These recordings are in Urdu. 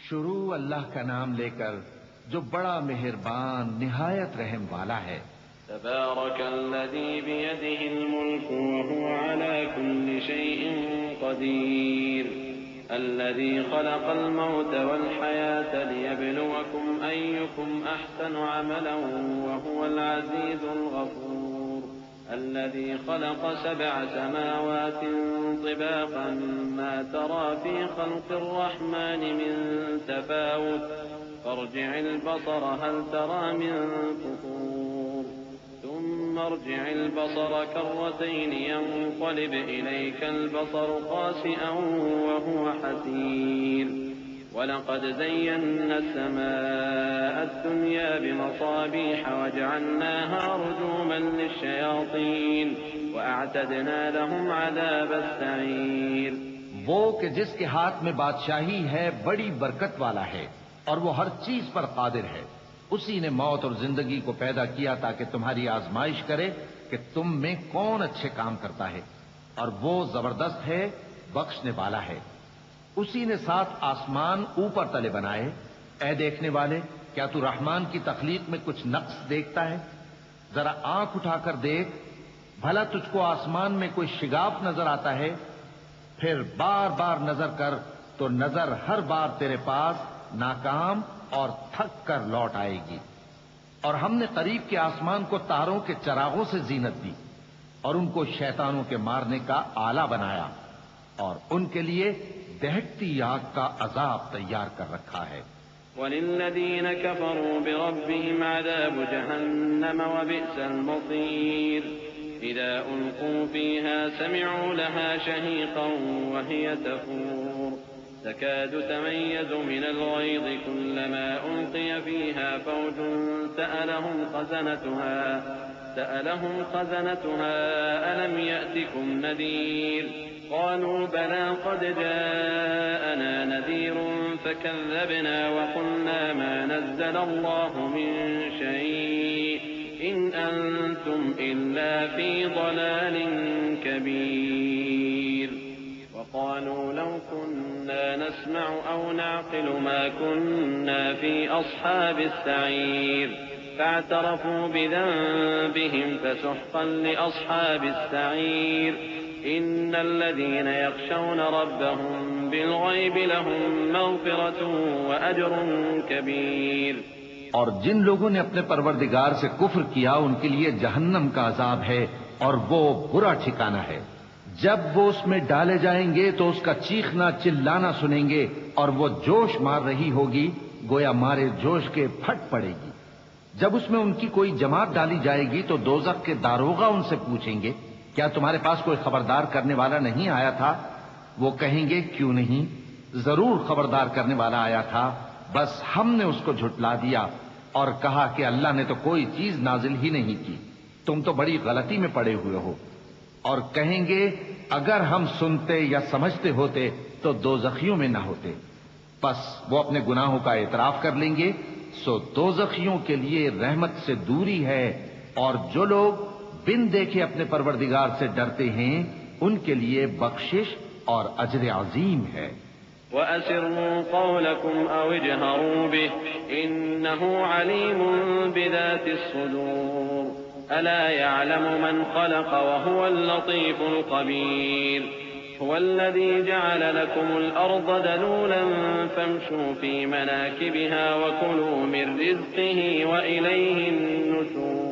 شروع اللہ کا نام لے کر جو بڑا مہربان نہایت رحم والا ہے۔ تبارك الذي بيده الملك وهو على كل شيء قدير الذي خلق الموت والحياة ليبلوكم أيكم أحسن عملا وهو العزيز الغفور الذي خلق 7 سماوات طباقا ما ترى في خلق الرحمن من تفاوت فارجع البصر هل ترى من فطور ثم ارجع البصر كرتين ينقلب إليك البصر خاسئا وهو حسير ولقد زينا السماء الدنيا بمصابيح وجعلناها رجوما للشياطين وأعتدنا لهم عذاب السعير۔ وہ کہ جس کے ہاتھ میں بادشاہی ہے بڑی برکت والا ہے اور وہ ہر چیز پر قادر ہے۔ اسی نے موت اور زندگی کو پیدا کیا تاکہ تمہاری آزمائش کرے کہ تم میں کون اچھے کام کرتا ہے، اور وہ زبردست ہے، بخشنے والا ہے۔ اسی نے 7 آسمان اوپر تلے بنائے۔ اے دیکھنے والے، کیا تو رحمان کی تخلیق میں کچھ نقص دیکھتا ہے؟ ذرا آنکھ اٹھا کر دیکھ، بھلا تجھ کو آسمان میں کوئی شگاف نظر آتا ہے؟ پھر بار بار نظر کر تو نظر ہر بار تیرے پاس ناکام اور تھک کر لوٹ آئے گی۔ اور ہم نے قریب کے آسمان کو تاروں کے چراغوں سے زینت دی اور ان کو شیطانوں کے مارنے کا آلہ بنایا، اور ان کے لیے دہکتی آگ کا عذاب تیار کر رکھا ہے۔ وَلِلَّذِينَ كَفَرُوا بِرَبِّهِمْ عَذَابُ جَهَنَّمَ وَبِئْسَ الْمَصِيرُ إِذَا أُلْقُوا فِيهَا سَمِعُوا لَهَا شَهِيقًا وَهِيَ تَفُورُ تكاد تميز من الغيظ كلما ألقي فيها فوج سألهم خزنتها ألم يأتكم نذير قالوا بلى قد جاءنا نذير فكذبنا وقلنا ما نزل الله من شيء إن أنتم إلا في ضلال كبير وقالوا لو كنا نسمع أو نعقل ما كنا في أصحاب السعير فاعترفوا بذنبهم فسحقا لأصحاب السعير إن الذين يخشون ربهم بالغيب لهم مغفرة وأجر كبير۔ اور جن لوگوں نے اپنے پروردگار سے کفر کیا ان کے لیے جہنم کا عذاب ہے اور وہ برا ٹھکانہ ہے۔ جب وہ اس میں ڈالے جائیں گے تو اس کا چیخنا چلانا سنیں گے اور وہ جوش مار رہی ہوگی گویا مارے جوش کے پھٹ پڑے گی۔ جب اس میں ان کی کوئی جماعت ڈالی جائے گی تو دوزخ کے داروغہ ان سے پوچھیں گے کیا تمہارے پاس کوئی خبردار کرنے والا نہیں آیا تھا؟ وہ کہیں گے کیوں نہیں، ضرور خبردار کرنے والا آیا تھا، بس ہم نے اس کو جھٹلا دیا اور کہا کہ اللہ نے تو کوئی چیز نازل ہی نہیں کی، تم تو بڑی غلطی میں پڑے ہوئے ہو۔ اور کہیں گے اگر ہم سنتے یا سمجھتے ہوتے تو دوزخیوں میں نہ ہوتے۔ پس وہ اپنے گناہوں کا اعتراف کر لیں گے، سو دوزخیوں کے لیے رحمت سے دوری ہے، اور جو لوگ بن دیکھے اپنے پروردگار سے ڈرتے ہیں ان کے لیے بخشش اور اجر عظیم ہے۔ وَأَسِرُّوا قَوْلَكُمْ أَوْ اجْهَرُوا بِهِ إِنَّهُ عَلِيمٌ بِذَاتِ الصُّدُورِ أَلَا يَعْلَمُ مَنْ خَلَقَ وَهُوَ اللَّطِيفُ الْخَبِيرُ هُوَ الَّذِي جَعَلَ لَكُمُ الْأَرْضَ ذَلُولًا فَامْشُوا فِي مَنَاكِبِهَا وَكُلُوا مِنْ رِزْقِهِ وَإِلَيْهِ النُّشُورُ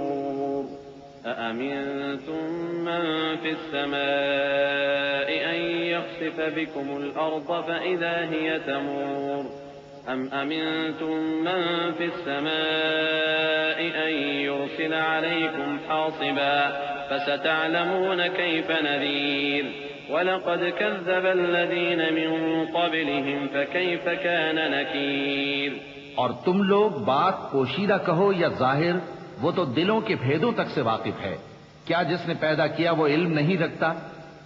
أَأَمِنْتُمْ مَنْ فِي السَّمَاءِ أَنْ يَخْسِفَ بِكُمُ الْأَرْضَ فَإِذَا هِيَ تَمُورُ أَمْ أَمِنْتُمْ مَنْ فِي السَّمَاءِ أَنْ يُرْسِلَ عَلَيْكُمْ حَاصِبًا فَسَتَعْلَمُونَ كَيْفَ نَذِيرِ وَلَقَدْ كَذَّبَ الَّذِينَ مِنْ قَبْلِهِمْ فَكَيْفَ كَانَ نَكِيرِ۔ اور تم لوگ بات پوشیدہ کہو یا ظاہر، وہ تو دلوں کے بھیدوں تک سے واقف ہے۔ کیا جس نے پیدا کیا وہ علم نہیں رکھتا؟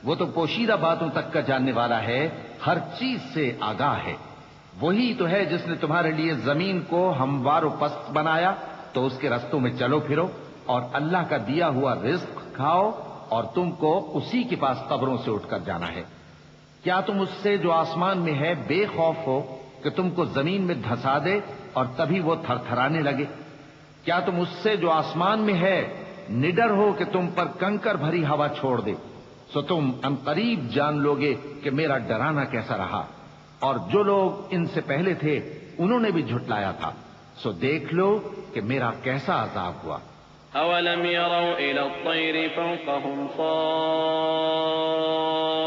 وہ تو پوشیدہ باتوں تک کا جاننے والا ہے، ہر چیز سے آگاہ ہے۔ وہی تو ہے جس نے تمہارے لیے زمین کو ہموار و پست بنایا تو اس کے رستوں میں چلو پھرو، اور اللہ کا دیا ہوا رزق کھاؤ، اور تم کو اسی کے پاس قبروں سے اٹھ کر جانا ہے۔ کیا تم اس سے جو آسمان میں ہے بے خوف ہو کہ تم کو زمین میں دھسا دے اور تبھی وہ تھر تھرانے لگے؟ کیا تم اس سے جو آسمان میں ہے نڈر ہو کہ تم پر کنکر بھری ہوا چھوڑ دے؟ سو تم عنقریب جان لوگے کہ میرا ڈرانا کیسا رہا، اور جو لوگ ان سے پہلے تھے انہوں نے بھی جھٹلایا تھا، سو دیکھ لو کہ میرا کیسا عذاب ہوا۔ أولم يروا إلى الطير فوقهم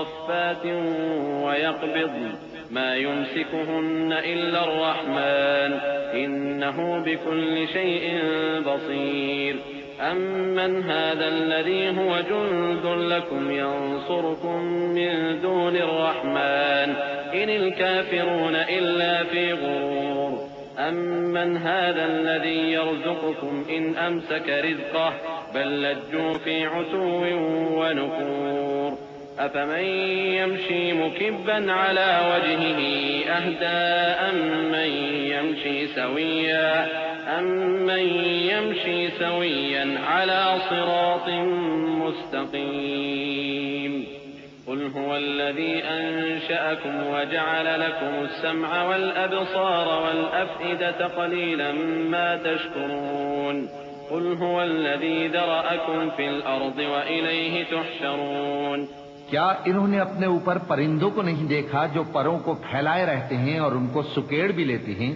صافات ويقبضن ما يمسكهن إلا الرحمن إنه بكل شيء بصير أمن هذا الذي هو جند لكم ينصركم من دون الرحمن إن الكافرون إلا في غرور أمن هذا الذي يرزقكم إن أمسك رزقه بل لجوا في عتو ونفور أفمن يمشي مكبا على وجهه أهدى أمن يمشي سويا على صراط مستقيم قل هو الذي أنشأكم وجعل لكم السمع والأبصار والأفئدة قليلا ما تشكرون قل هو الذي ذرأكم في الأرض وإليه تحشرون۔ کیا انہوں نے اپنے اوپر پرندوں کو نہیں دیکھا جو پروں کو پھیلائے رہتے ہیں اور ان کو سکیڑ بھی لیتے ہیں؟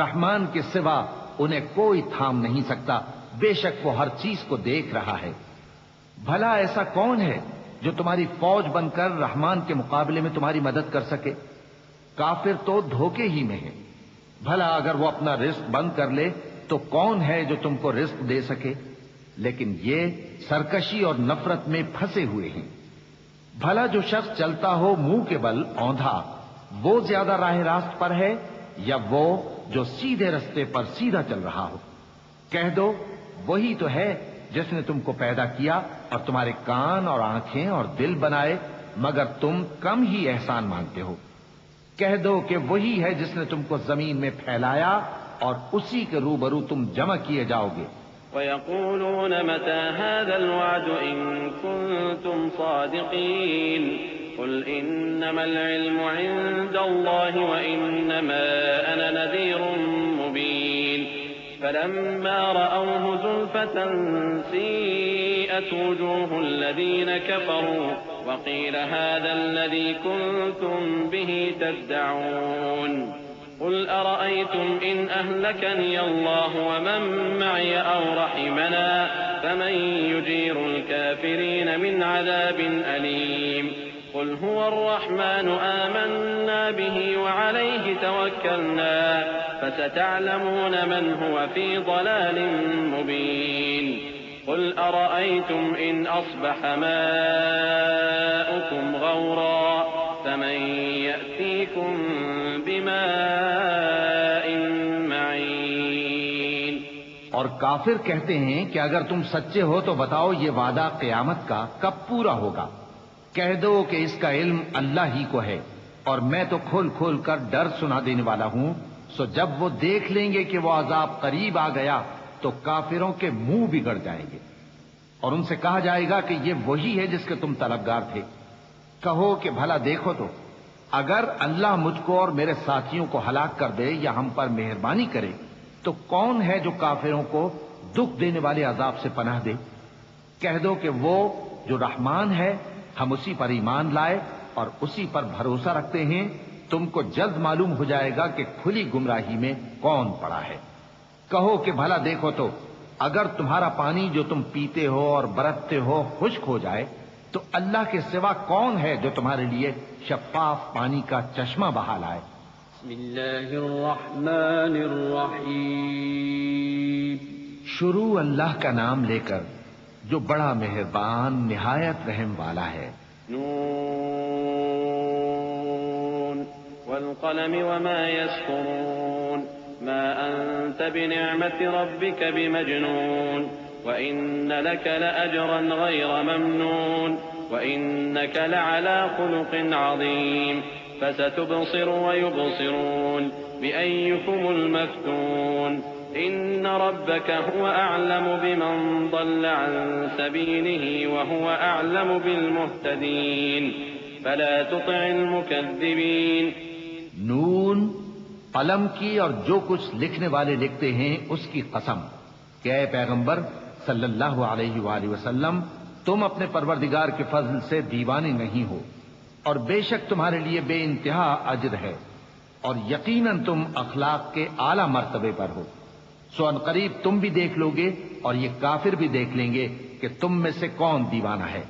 رحمان کے سوا انہیں کوئی تھام نہیں سکتا، بے شک وہ ہر چیز کو دیکھ رہا ہے۔ بھلا ایسا کون ہے جو تمہاری فوج بن کر رحمان کے مقابلے میں تمہاری مدد کر سکے؟ کافر تو دھوکے ہی میں ہے۔ بھلا اگر وہ اپنا رزق بند کر لے تو کون ہے جو تم کو رزق دے سکے؟ لیکن یہ سرکشی اور نفرت میں پھنسے ہوئے ہیں۔ بھلا جو شخص چلتا ہو منہ کے بل اوندھا، وہ زیادہ راہ راست پر ہے یا وہ جو سیدھے رستے پر سیدھا چل رہا ہو؟ کہہ دو وہی تو ہے جس نے تم کو پیدا کیا اور تمہارے کان اور آنکھیں اور دل بنائے، مگر تم کم ہی احسان مانتے ہو۔ کہہ دو کہ وہی ہے جس نے تم کو زمین میں پھیلایا اور اسی کے روبرو تم جمع کیے جاؤ گے۔ وَيَقُولُونَ مَتَى هَذَا الْوَعْدُ إِن كُنتُمْ صَادِقِينَ قُلْ إِنَّمَا الْعِلْمُ عِندَ اللَّهِ وَإِنَّمَا أَنَا نَذِيرٌ مُبِينٌ فَلَمَّا رَأَوْهُ زُلْفَةً سِيئَتْ وُجُوهُ الَّذِينَ كَفَرُوا وَقِيلَ هَذَا الَّذِي كُنتُمْ بِهِ تَدَّعُونَ قل أرأيتم إن أهلكني الله ومن معي أو رحمنا فمن يجير الكافرين من عذاب أليم قل هو الرحمن آمنا به وعليه توكلنا فستعلمون من هو في ضلال مبين قل أرأيتم إن أصبح ماؤكم غورا فمن يأتيكم بماء معين۔ اور کافر کہتے ہیں کہ اگر تم سچے ہو تو بتاؤ یہ وعدہ قیامت کا کب پورا ہوگا؟ کہہ دو کہ اس کا علم اللہ ہی کو ہے، اور میں تو کھول کھول کر ڈر سنا دینے والا ہوں۔ سو جب وہ دیکھ لیں گے کہ وہ عذاب قریب آ گیا تو کافروں کے منہ بگڑ جائیں گے، اور ان سے کہا جائے گا کہ یہ وہی ہے جس کے تم طلبگار تھے۔ کہو کہ بھلا دیکھو تو اگر اللہ مجھ کو اور میرے ساتھیوں کو ہلاک کر دے یا ہم پر مہربانی کرے تو کون ہے جو کافروں کو دکھ دینے والے عذاب سے پناہ دے؟ کہہ دو کہ وہ جو رحمان ہے، ہم اسی پر ایمان لائے اور اسی پر بھروسہ رکھتے ہیں۔ تم کو جلد معلوم ہو جائے گا کہ کھلی گمراہی میں کون پڑا ہے۔ کہو کہ بھلا دیکھو تو اگر تمہارا پانی جو تم پیتے ہو اور برتتے ہو خشک ہو جائے تو اللہ کے سوا کون ہے جو تمہارے لیے شفاف پانی کا چشمہ بہا لائے؟ بسم اللہ الرحمن الرحیم۔ شروع اللہ کا نام لے کر جو بڑا مہربان نہایت رحم والا ہے۔ نون والقلم وما يسطرون ما أنت بنعمة ربك بمجنون وإن لك لأجرا غير ممنون وإنك لعلى خلق عظيم فستبصر ويبصرون بأيكم المفتون إن ربك هو أعلم بمن ضل عن سبيله وهو أعلم بالمهتدين فلا تطع المكذبين. نون، قلم کی اور جو کچھ لکھنے والے لکھتے ہیں اس کی قسم کہ اے پیغمبر صلی اللہ علیہ وآلہ وسلم، تم اپنے پروردگار کے فضل سے دیوانے نہیں ہو، اور بے شک تمہارے لیے بے انتہا اجر ہے، اور یقیناً تم اخلاق کے اعلی مرتبے پر ہو. سو ان قریب تم بھی دیکھ لو گے اور یہ کافر بھی دیکھ لیں گے کہ تم میں سے کون دیوانہ ہے.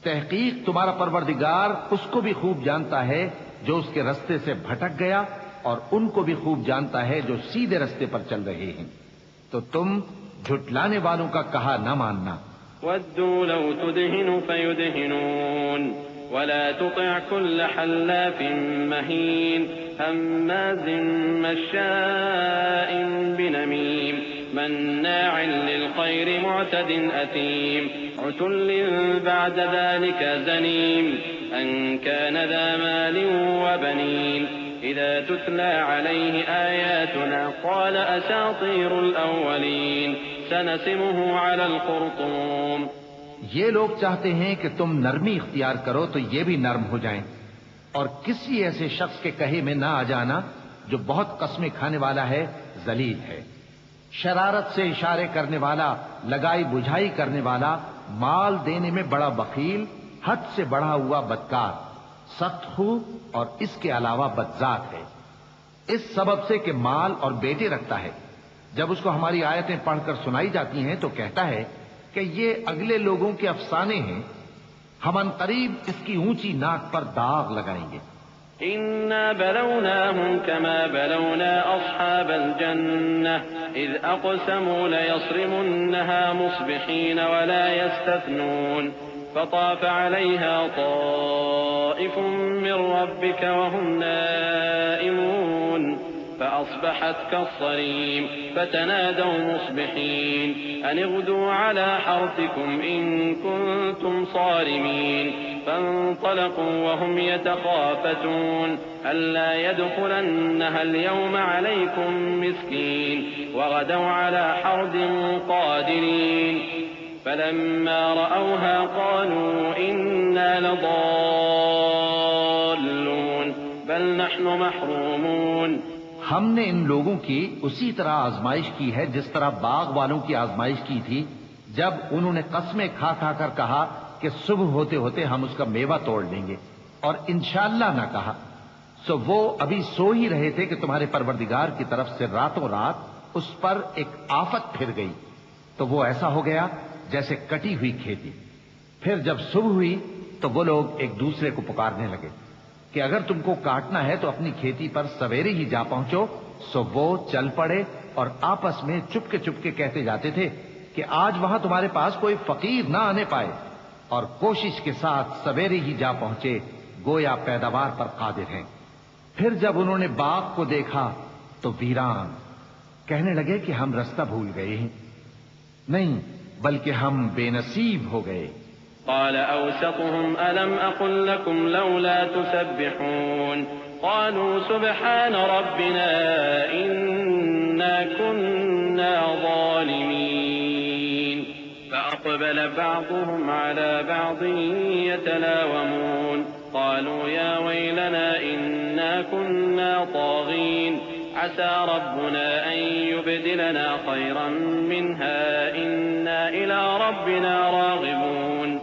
تحقیق تمہارا پروردگار اس کو بھی خوب جانتا ہے جو اس کے رستے سے بھٹک گیا، اور ان کو بھی خوب جانتا ہے جو سیدھے رستے پر چل رہے ہیں. تو تم جھٹلانے والوں کا کہا نہ ماننا. ودوا لو تدهن فيدهنون ولا تطع كل حلاف مهين هماز مشاء بنميم مناع للخير معتد أثيم عتل بعد ذلك زنيم أن كان ذا مال وبنين إذا تتلى عليه آياتنا قال أساطير الأولين سنسمه على الخرطوم. یہ لوگ چاہتے ہیں کہ تم نرمی اختیار کرو تو یہ بھی نرم ہو جائیں، اور کسی ایسے شخص کے کہے میں نہ آ جانا جو بہت قسمیں کھانے والا ہے، ذلیل ہے، شرارت سے اشارے کرنے والا، لگائی بجھائی کرنے والا، مال دینے میں بڑا بخیل، حد سے بڑھا ہوا بدکار، سخت خو اور اس کے علاوہ بدذات ہے. اس سبب سے کہ مال اور بیٹے رکھتا ہے، جب اس کو ہماری آیتیں پڑھ کر سنائی جاتی ہیں تو کہتا ہے کہ یہ اگلے لوگوں کے افسانے ہیں، ہم ان قریب اس کی اونچی ناک پر داغ لگائیں گے. إنا بلوناهم كما بلونا أصحاب الجنة إذ أقسموا ليصرمنها مصبحين ولا يستثنون فطاف عليها طائف من ربك وهم نائمون فأصبحت كالصريم فتنادوا مصبحين أن اغدوا على حرثكم إن كنتم صارمين فانطلقوا وهم يتخافتون ألا يدخلنها اليوم عليكم مسكين وغدوا على حرد قادرين فلما رأوها قالوا إنا لضالون بل نحن محرومون. ہم نے ان لوگوں کی اسی طرح آزمائش کی ہے جس طرح باغ والوں کی آزمائش کی تھی جب انہوں نے قسمیں کھا کھا کر کہا کہ صبح ہوتے ہوتے ہم اس کا میوہ توڑ لیں گے، اور انشاءاللہ نہ کہا. سو وہ ابھی سو ہی رہے تھے کہ تمہارے پروردگار کی طرف سے راتوں رات اس پر ایک آفت پھر گئی، تو وہ ایسا ہو گیا جیسے کٹی ہوئی کھیتی. پھر جب صبح ہوئی تو وہ لوگ ایک دوسرے کو پکارنے لگے کہ اگر تم کو کاٹنا ہے تو اپنی کھیتی پر سویرے ہی جا پہنچو. سو وہ چل پڑے اور آپس میں چپکے چپکے کہتے جاتے تھے کہ آج وہاں تمہارے پاس کوئی فقیر نہ آنے پائے، اور کوشش کے ساتھ سویرے ہی جا پہنچے، گویا پیداوار پر قادر ہیں. پھر جب انہوں نے باغ کو دیکھا تو ویران، کہنے لگے کہ ہم رستہ بھول گئے ہیں. نہیں بلکہ ہم بے نصیب ہو گئے. قال أوسطهم ألم أقل لكم لولا تسبحون قالوا سبحان ربنا إنا كنا ظالمين فأقبل بعضهم على بعض يتلاومون قالوا يا ويلنا إنا كنا طاغين عسى ربنا أن يبدلنا خيرا منها إنا إلى ربنا راغبون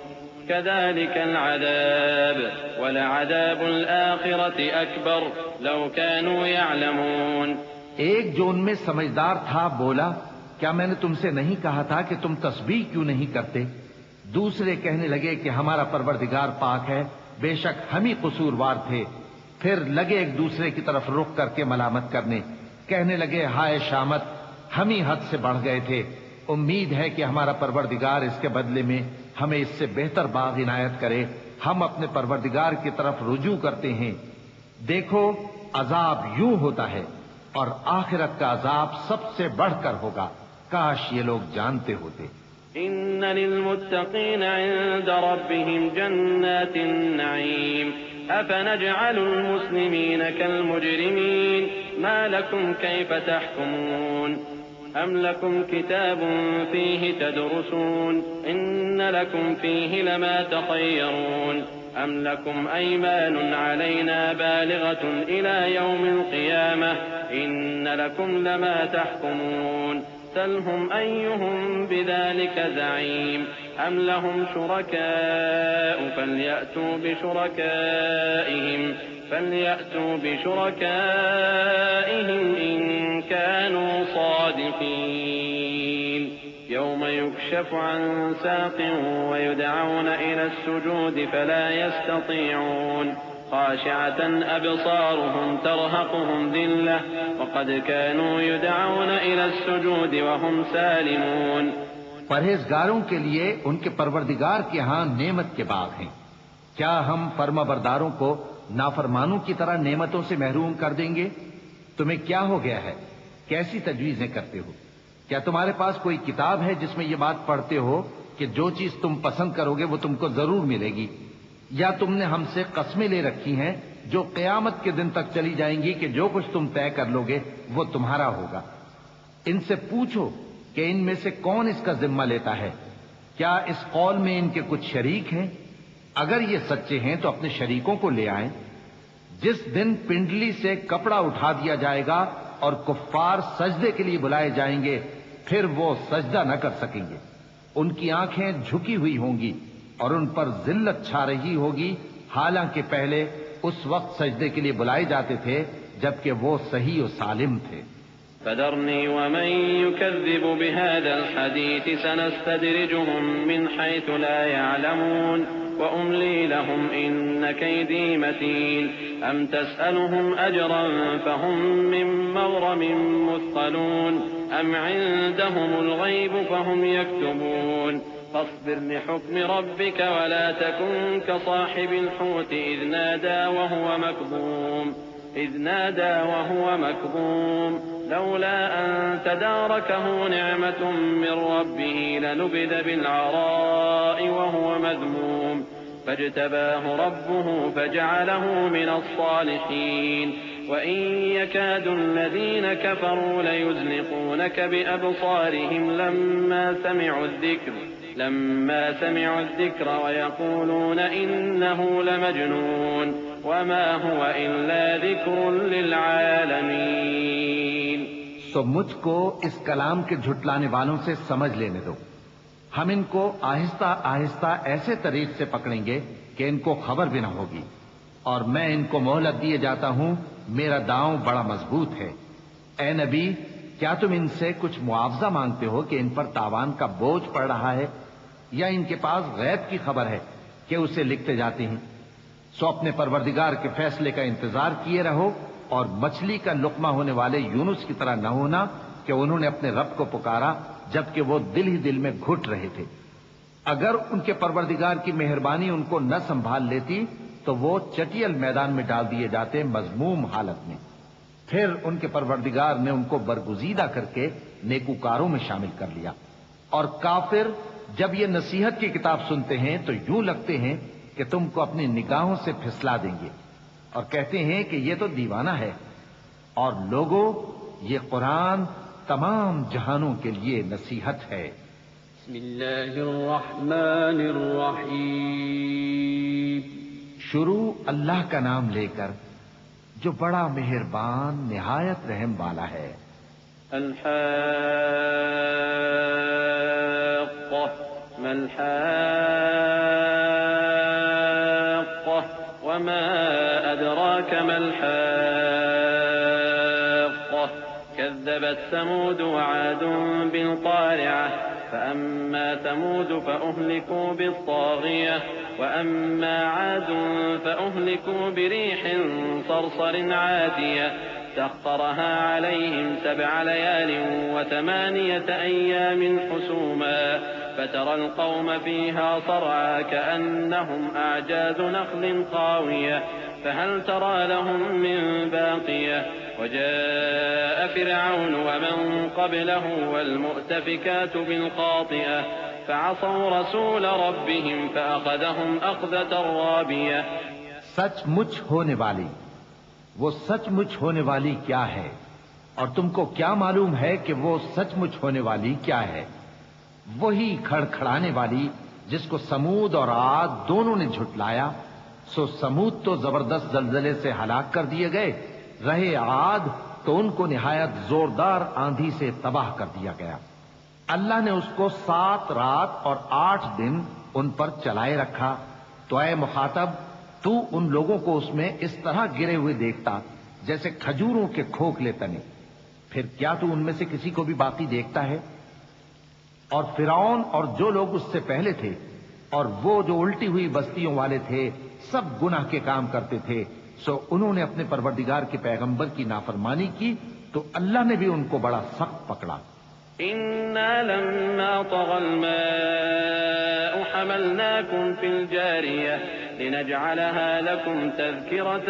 كذلك العذاب ولعذاب الآخرة أكبر لو كانوا يعلمون. ایک جو ان میں سمجھدار تھا بولا، کیا میں نے تم سے نہیں کہا تھا کہ تم تسبیح کیوں نہیں کرتے؟ دوسرے کہنے لگے کہ ہمارا پروردگار پاک ہے، بے شک ہم ہی قصوروار تھے. پھر لگے ایک دوسرے کی طرف رخ کر کے ملامت کرنے، کہنے لگے ہائے شامت، ہم ہی حد سے بڑھ گئے تھے. امید ہے کہ ہمارا پروردگار اس کے بدلے میں ہمیں اس سے بہتر باغ عنایت کرے. ہم اپنے پروردگار کی طرف رجوع کرتے ہیں. دیکھو عذاب یوں ہوتا ہے اور آخرت کا عذاب سب سے بڑھ کر ہوگا. کاش یہ لوگ جانتے ہوتے. إن للمتقين عند ربهم جنات النعيم أفنجعل المسلمين كالمجرمين ما لكم كيف تحكمون أم لكم كتاب فيه تدرسون إن لكم فيه لما تخيرون أم لكم أيمان علينا بالغة إلى يوم القيامة إن لكم لما تحكمون سلهم أيهم بذلك زعيم أم لهم شركاء فليأتوا بشركائهم إن كانوا صادقين يوم يكشف عن ساق ويدعون إلى السجود فلا يستطيعون خاشعة أبصارهم ترهقهم ذلة وقد كانوا يدعون إلى السجود وهم سالمون. پرہیزگاروں کے لیے ان کے پروردگار کے ہاں نعمت کے باغ ہیں. کیا ہم فرما برداروں کو نافرمانوں کی طرح نعمتوں سے محروم کر دیں گے؟ تمہیں کیا ہو گیا ہے؟ کیسی تجویزیں کرتے ہو؟ کیا تمہارے پاس کوئی کتاب ہے جس میں یہ بات پڑھتے ہو کہ جو چیز تم پسند کرو گے وہ تم کو ضرور ملے گی؟ یا تم نے ہم سے قسمیں لے رکھی ہیں جو قیامت کے دن تک چلی جائیں گی کہ جو کچھ تم طے کر لو گے وہ تمہارا ہوگا؟ ان سے پوچھو کہ ان میں سے کون اس کا ذمہ لیتا ہے؟ کیا اس قول میں ان کے کچھ شریک ہیں؟ اگر یہ سچے ہیں تو اپنے شریکوں کو لے آئیں. جس دن پنڈلی سے کپڑا اٹھا دیا جائے گا اور کفار سجدے کے لیے بلائے جائیں گے پھر وہ سجدہ نہ کر سکیں گے. ان کی آنکھیں جھکی ہوئی ہوں گی اور ان پر ذلت چھا رہی ہوگی، حالانکہ پہلے اس وقت سجدے کے لیے بلائے جاتے تھے جبکہ وہ صحیح و سالم تھے. فذرني ومن يكذب بهذا الحديث سنستدرجهم من حيث لا يعلمون وأملي لهم إن كيدي متين أم تسألهم أجرا فهم من مغرم مثقلون أم عندهم الغيب فهم يكتبون فاصبر لحكم ربك ولا تكن كصاحب الحوت إذ نادى وهو مكظوم لولا أن تداركه نعمة من ربه لنبذ بالعراء وهو مذموم فاجتباه ربه فجعله من الصالحين وإن يكاد الذين كفروا ليزلقونك بأبصارهم لما سمعوا الذكر ويقولون إنه لمجنون وما هو إلا ذكر للعالمين. تو مجھ کو اس کلام کے جھٹلانے والوں سے سمجھ لینے دو. ہم ان کو آہستہ آہستہ ایسے طریق سے پکڑیں گے کہ ان کو خبر بھی نہ ہوگی، اور میں ان کو مہلت دیے جاتا ہوں. میرا داؤں بڑا مضبوط ہے. اے نبی، کیا تم ان سے کچھ معاوضہ مانگتے ہو کہ ان پر تاوان کا بوجھ پڑ رہا ہے، یا ان کے پاس غیب کی خبر ہے کہ اسے لکھتے جاتے ہیں؟ سو اپنے پروردگار کے فیصلے کا انتظار کیے رہو، اور مچھلی کا لقمہ ہونے والے یونس کی طرح نہ ہونا کہ انہوں نے اپنے رب کو پکارا جبکہ وہ دل ہی دل میں گھٹ رہے تھے. اگر ان کے پروردگار کی مہربانی ان کو نہ سنبھال لیتی تو وہ چٹیل میدان میں ڈال دیے جاتے مذموم حالت میں. پھر ان کے پروردگار نے ان کو برگزیدہ کر کے نیکوکاروں میں شامل کر لیا. اور کافر جب یہ نصیحت کی کتاب سنتے ہیں تو یوں لگتے ہیں کہ تم کو اپنی نگاہوں سے پھسلا دیں گے، اور کہتے ہیں کہ یہ تو دیوانہ ہے. اور لوگوں، یہ قرآن تمام جہانوں کے لیے نصیحت ہے. بسم اللہ الرحمن الرحیم. شروع اللہ کا نام لے کر جو بڑا مہربان نہایت رحم والا ہے. الحاقہ ما الحاقہ وما أدراك ما الحاقة كذبت ثمود وعاد بالقارعة فأما ثمود فأهلكوا بالطاغية وأما عاد فأهلكوا بريح صرصر عاتية سخرها عليهم 7 ليال و8 أيام حسوما فترى القوم فيها صرعى كأنهم أعجاز نخل خاوية فهل ترى لهم من باقية وجاء فرعون ومن قبله والمؤتفكات بالخاطئة فعصوا رسول ربهم فأخذهم أخذة رابية. سچ مچ ہونے والی، وہ سچ مچ ہونے والی کیا ہے؟ اور تم کو کیا معلوم ہے کہ وہ سچ مچ ہونے والی کیا ہے؟ وہی کھڑکھڑانے والی جس کو سمود اور عاد دونوں نے جھٹلایا، سو سمود تو زبردست زلزلے سے ہلاک کر دیے گئے، رہے عاد تو ان کو نہایت زوردار آندھی سے تباہ کر دیا گیا۔ اللہ نے اس کو 7 رات اور 8 دن ان پر چلائے رکھا، تو اے مخاطب تو ان لوگوں کو اس میں اس طرح گرے ہوئے دیکھتا جیسے کھجوروں کے کھوکھلے تنے، پھر کیا تو ان میں سے کسی کو بھی باقی دیکھتا ہے؟ اور فرعون اور جو لوگ اس سے پہلے تھے اور وہ جو الٹی ہوئی بستیوں والے تھے، سب گناہ کے کام کرتے تھے، سو انہوں نے اپنے پروردگار کے پیغمبر کی نافرمانی کی تو اللہ نے بھی ان کو بڑا سخت پکڑا۔ إنا لما طغى الماء حملناكم في الجارية لنجعلها لكم تذكرة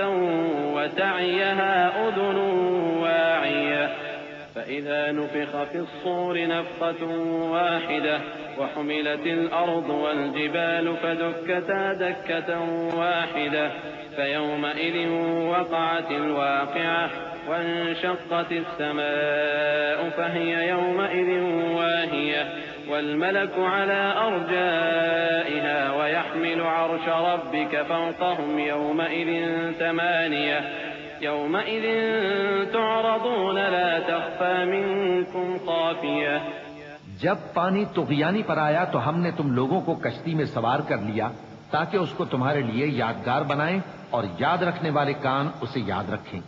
وتعيها أذن واعية فإذا نفخ في الصور نفخة واحدة وحملت الأرض والجبال فدكتا دكة واحدة فيومئذ وقعت الواقعة وانشقت السماء فهي يومئذ واهية والملك على أرجائها ويحمل عرش ربك فوقهم يومئذ 8 يومئذ تعرضون لا تخفى منكم خافية۔ جب پانی طغیانی پر آیا تو ہم نے تم لوگوں کو کشتی میں سوار کر لیا تاکہ اس کو تمہارے لیے یادگار بنائیں اور یاد رکھنے والے کان اسے یاد رکھیں۔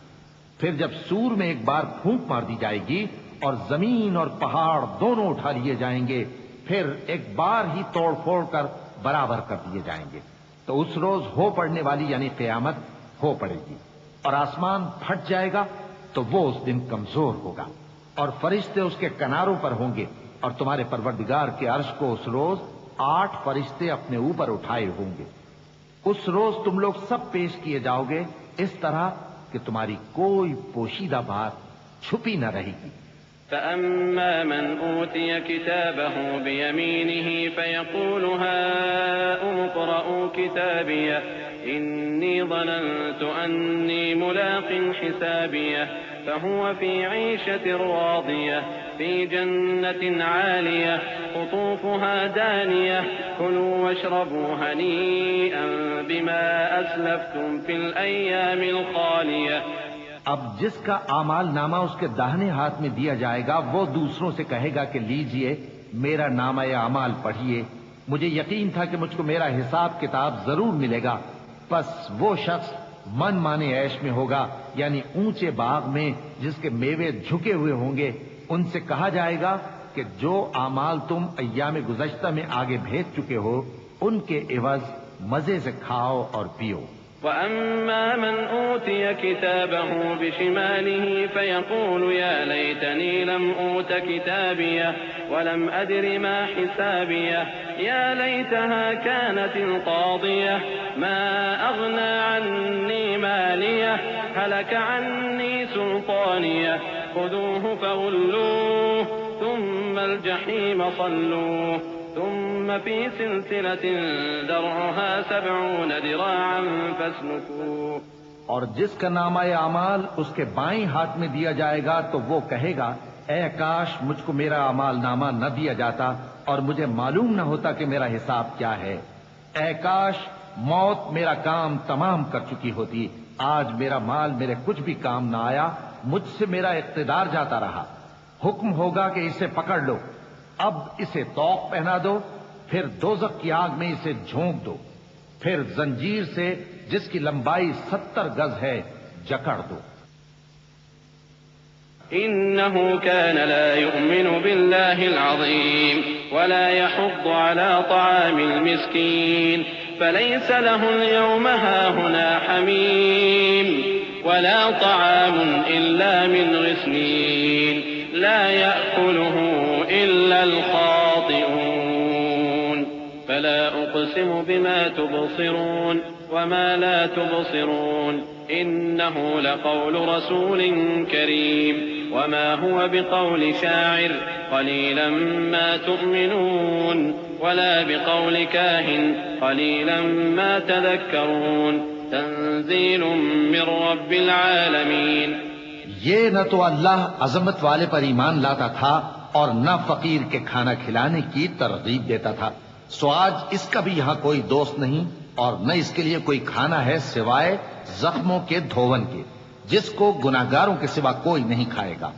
پھر جب سور میں ایک بار پھونک مار دی جائے گی اور زمین اور پہاڑ دونوں اٹھا لیے جائیں گے، پھر ایک بار ہی توڑ پھوڑ کر برابر کر دیے جائیں گے، تو اس روز ہو پڑنے والی یعنی قیامت ہو پڑے گی اور آسمان پھٹ جائے گا تو وہ اس دن کمزور ہوگا اور فرشتے اس کے کناروں پر ہوں گے، اور تمہارے پروردگار کے عرش کو اس روز 8 فرشتے اپنے اوپر اٹھائے ہوں گے۔ اس روز تم لوگ سب پیش کیے جاؤ گے اس طرح کہ تمہاری کوئی پوشیدہ بات چھپی نہ رہے گی۔ فأما من أوتي كتابه بيمينه فيقول هاؤم اقرءوا كتابيه إني ظننت أني ملاق حسابيه فهو في عيشة راضية في جنة عالية قطوفها دانية كلوا واشربوا هنيئا بما أسلفتم في الأيام الخالية۔ اب جس کا اعمال نامہ اس کے داہنے ہاتھ میں دیا جائے گا وہ دوسروں سے کہے گا کہ لیجئے میرا نامہ اعمال پڑھیے، مجھے یقین تھا کہ مجھ کو میرا حساب کتاب ضرور ملے گا۔ بس وہ شخص من مانے عیش میں ہوگا، یعنی اونچے باغ میں جس کے میوے جھکے ہوئے ہوں گے۔ ان سے کہا جائے گا کہ جو اعمال تم ایام گزشتہ میں آگے بھیج چکے ہو ان کے عوض مزے سے کھاؤ اور پیو۔ وأما من أوتي كتابه بشماله فيقول يا ليتني لم أوت كتابيه ولم أدر ما حسابيه يا ليتها كانت القاضية ما أغنى عني ماليه هلك عني سلطانيه خذوه فغلوه ثم الجحيم صلوه ثم في سلسلة درعها 70 ذراعا فاسلكوه۔ اور جس کا نامہ اعمال اس کے بائیں ہاتھ میں دیا جائے گا تو وہ کہے گا اے کاش مجھ کو میرا اعمال نامہ نہ دیا جاتا اور مجھے معلوم نہ ہوتا کہ میرا حساب کیا ہے۔ اے کاش موت میرا کام تمام کر چکی ہوتی، آج میرا مال میرے کچھ بھی کام نہ آیا، مجھ سے میرا اقتدار جاتا رہا۔ حکم ہوگا کہ اسے پکڑ لو، اب اسے طوق پہنا دو، پھر دوزخ کی آگ میں اسے جھونک دو، پھر زنجیر سے جس کی لمبائی 70 گز ہے جکڑ دو۔ إنه كان لا يؤمن بالله العظيم ولا يحض على طعام المسكين فليس له اليوم هاهنا حميم ولا طعام إلا من غسلين لا يأكله إلا الخاطئون فلا أقسم بما تبصرون وما لا تبصرون إنه لقول رسول كريم وما هو بقول شاعر قليلا ما تؤمنون ولا بقول كاهن قليلا ما تذكرون تنزيل من رب العالمين۔ یہ نہ تو اللہ عظمت والے پر ایمان لاتا تھا اور نہ فقیر کے کھانا کھلانے کی ترغیب دیتا تھا، سو آج اس کا بھی یہاں کوئی دوست نہیں اور نہ اس کے لیے کوئی کھانا ہے سوائے زخموں کے دھون کے، جس کو گناہگاروں کے سوا کوئی نہیں کھائے گا۔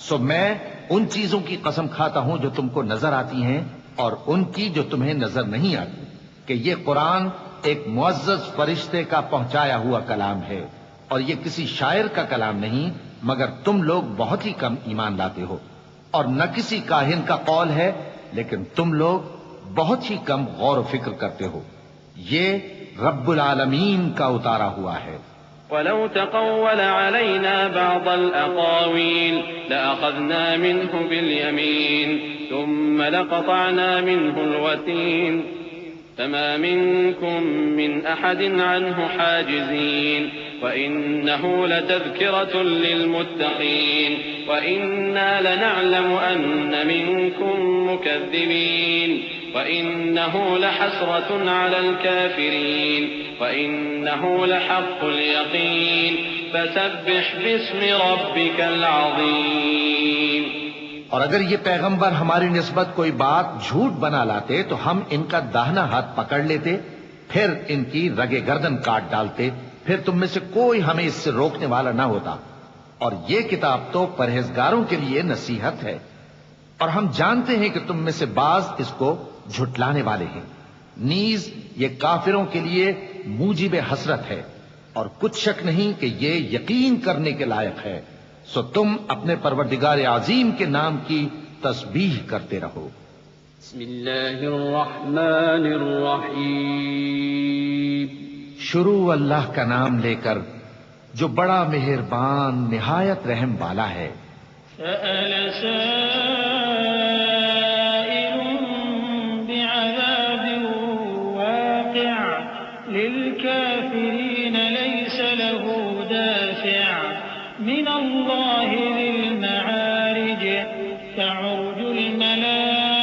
سو میں ان چیزوں کی قسم کھاتا ہوں جو تم کو نظر آتی ہیں اور ان کی جو تمہیں نظر نہیں آتی، کہ یہ قرآن ایک معزز فرشتے کا پہنچایا ہوا کلام ہے، اور یہ کسی شاعر کا کلام نہیں، مگر تم لوگ بہت ہی کم ایمان لاتے ہو۔ اور نہ کسی کاہن کا قول ہے، لیکن تم لوگ بہت ہی کم غور و فکر کرتے ہو۔ یہ رب العالمین کا اتارا ہوا ہے۔ ولو تقول علينا بعض الأقاويل لأخذنا منه باليمين ثم لقطعنا منه الوتين فما منكم من أحد عنه حاجزين وإنه لتذكرة للمتقين وإنا لنعلم أن منكم مكذبين وإنه لحسرة على الكافرين وإنه لحق اليقين فسبح باسم ربك العظيم۔ اور اگر یہ پیغمبر ہماری نسبت کوئی بات جھوٹ بنا لاتے تو ہم ان کا داہنا ہاتھ پکڑ لیتے، پھر ان کی رگے گردن کاٹ ڈالتے، پھر تم میں سے کوئی ہمیں اس سے روکنے والا نہ ہوتا۔ اور یہ کتاب تو پرہیزگاروں کے لیے نصیحت ہے، اور ہم جانتے ہیں کہ تم میں سے بعض اس کو جھٹلانے والے ہیں۔ نیز یہ کافروں کے لیے موجب حسرت ہے، اور کچھ شک نہیں کہ یہ یقین کرنے کے لائق ہے۔ سو تم اپنے پروردگار عظیم کے نام کی تسبیح کرتے رہو۔ بسم اللہ الرحمن الرحیم۔ شروع اللہ کا نام لے کر جو بڑا مہربان نہایت رحم والا ہے۔ سأل سائل بعذاب واقع للكافرين ليس له دافع من الله ذي المعارج تعرج الملائكة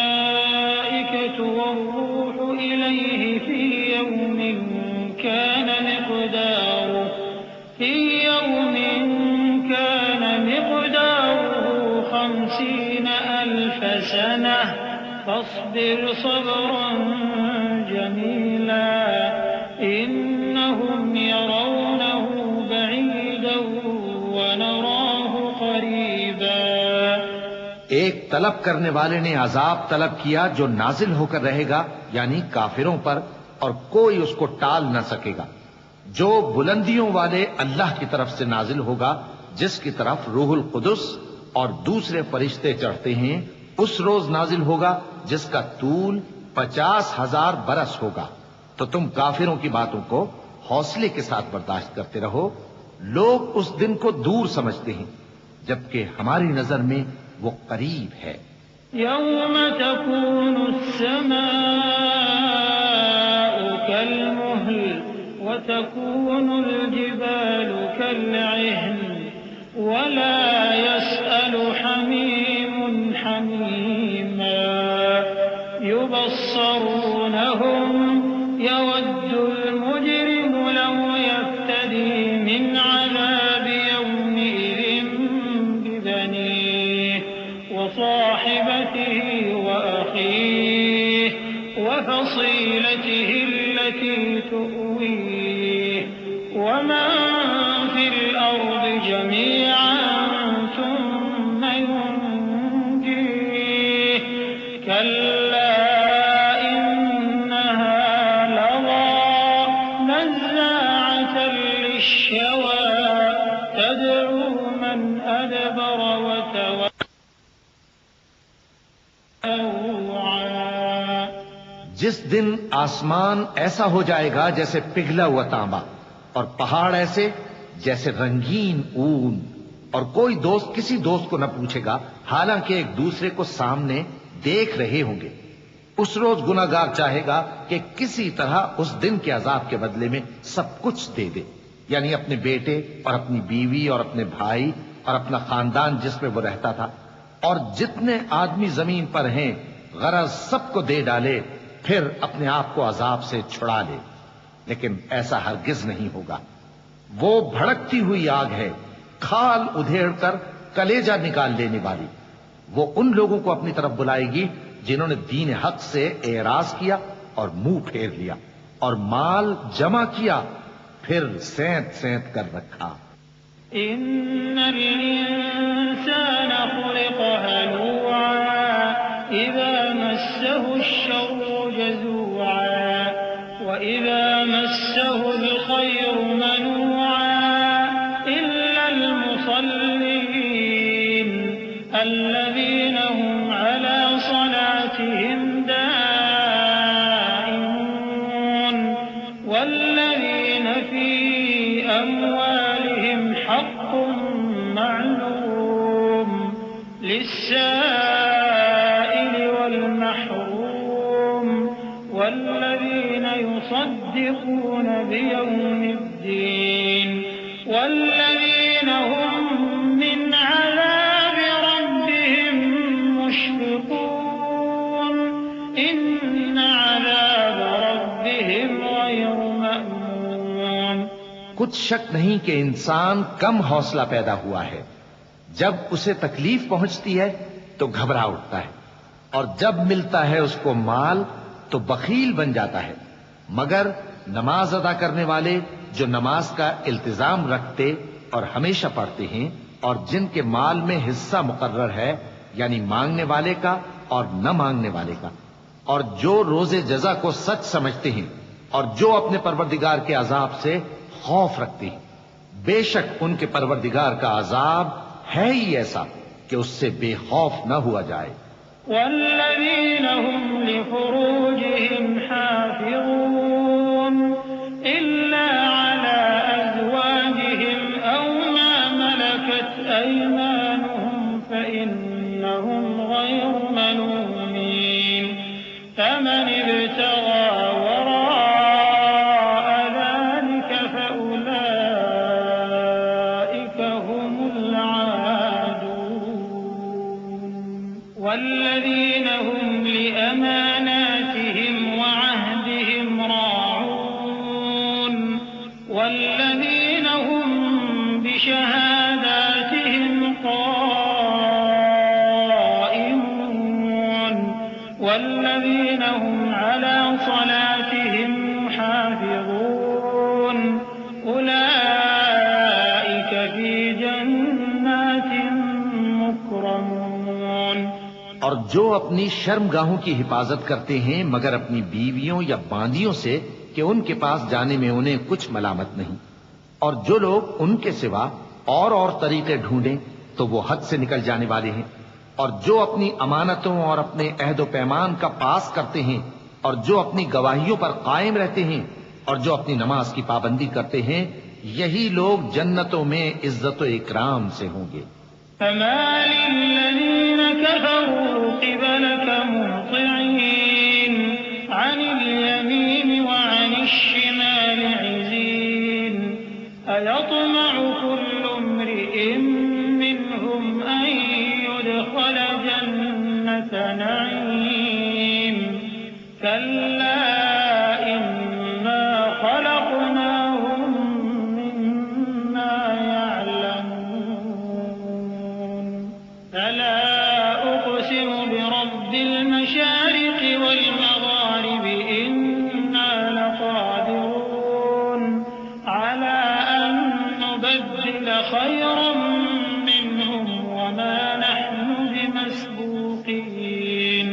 والروح إليه في يوم كان مقداره 50,000 سنة فاصبر صبرا جميلا إنهم يرونه بعيدا ونراه قريبا۔ ایک طلب کرنے والے نے عذاب طلب کیا جو نازل ہو کر رہے گا، یعنی کافروں پر، اور کوئی اس کو ٹال نہ سکے گا، جو بلندیوں والے اللہ کی طرف سے نازل ہوگا، جس کی طرف روح القدس اور دوسرے فرشتے چڑھتے ہیں، اس روز نازل ہوگا جس کا طول 50,000 برس ہوگا۔ تو تم کافروں کی باتوں کو حوصلے کے ساتھ برداشت کرتے رہو۔ لوگ اس دن کو دور سمجھتے ہیں، جبکہ ہماری نظر میں وہ قریب ہے۔ يوم تكون السماء كالمهل وتكون الجبال كالعهن ولا يسأل حميم حميما يبصرونهم يود المجرم لو يفتدي من عذاب يومئذ ببنيه وصاحبته وأخيه وفصيلته التي تؤويه ومن في الأرض جميعا ثم ينجيه كلا إنها لظى نزاعة للشوى تدعو من أدبر وتولى۔ جس دن آسمان ایسا ہو جائے گا جیسے پگھلا ہوا تانبا، اور پہاڑ ایسے جیسے رنگین اون، اور کوئی دوست کسی دوست کو نہ پوچھے گا، حالانکہ ایک دوسرے کو سامنے دیکھ رہے ہوں گے۔ اس روز گناہگار چاہے گا کہ کسی طرح اس دن کے عذاب کے بدلے میں سب کچھ دے دے، یعنی اپنے بیٹے اور اپنی بیوی اور اپنے بھائی اور اپنا خاندان جس میں وہ رہتا تھا، اور جتنے آدمی زمین پر ہیں، غرض سب کو دے ڈالے، پھر اپنے آپ کو عذاب سے چھڑا لے۔ لیکن ایسا ہرگز نہیں ہوگا۔ وہ بھڑکتی ہوئی آگ ہے، کھال ادھیڑ کر کلیجہ نکال لینے والی۔ وہ ان لوگوں کو اپنی طرف بلائے گی جنہوں نے دین حق سے اعراض کیا اور منہ پھیر لیا، اور مال جمع کیا پھر سینت سینت کر رکھا۔ إن الإنسان خلق هلوعا إذا مسه الشر جزوعا وإذا مسه الخير منوعا إلا المصلين الذين هم على صلاتهم دائمون والذين في أموالهم حق معلوم للسائل والمحروم والذين يصدقون بيوم الدين والذين هم من عذاب ربهم مشفقون إن عذاب ربهم غير مأمون۔ کچھ شک نہیں کہ انسان کم حوصلہ پیدا ہوا ہے، جب اسے تکلیف پہنچتی ہے تو گھبرا اٹھتا ہے، اور جب ملتا ہے اس کو مال تو بخیل بن جاتا ہے، مگر نماز ادا کرنے والے جو نماز کا التزام رکھتے اور ہمیشہ پڑھتے ہیں، اور جن کے مال میں حصہ مقرر ہے، یعنی مانگنے والے کا اور نہ مانگنے والے کا، اور جو روز جزا کو سچ سمجھتے ہیں، اور جو اپنے پروردگار کے عذاب سے خوف رکھتے ہیں، بے شک ان کے پروردگار کا عذاب ہے ہی ایسا کہ اس سے بے خوف نہ ہوا جائے۔ والذين هم لفروجهم حافظون إلا على أزواجهم أو ما ملكت أيمانهم فإنهم غير ملومين فمن ابتغى وراء ذلك فأولئك هم العادون والذين هم لأماناتهم وعهدهم راعون والذين هم بشهاداتهم قائمون والذين هم على صلاتهم يحافظون أولئك في جنات مكرمون۔ اور جو اپنی شرمگاہوں کی حفاظت کرتے ہیں مگر اپنی بیویوں یا باندیوں سے کہ ان کے پاس جانے میں انہیں کچھ ملامت نہیں، اور جو لوگ ان کے سوا اور طریقے ڈھونڈیں تو وہ حد سے نکل جانے والے ہیں، اور جو اپنی امانتوں اور اپنے عہد و پیمان کا پاس کرتے ہیں، اور جو اپنی گواہیوں پر قائم رہتے ہیں، اور جو اپنی نماز کی پابندی کرتے ہیں، یہی لوگ جنتوں میں عزت و اکرام سے ہوں گے۔ فما للذين كفروا قبلك مهطعين عن اليمين وعن الشمال عزين أيطمع كل امرئ منهم أن يدخل جنة نعيم كلا إنا خلقناهم مما يعلمون فلا أقسم برب المشارق والمغارب إنا لقادرون على أن نبدل خيرا منهم وما نحن بمسبوقين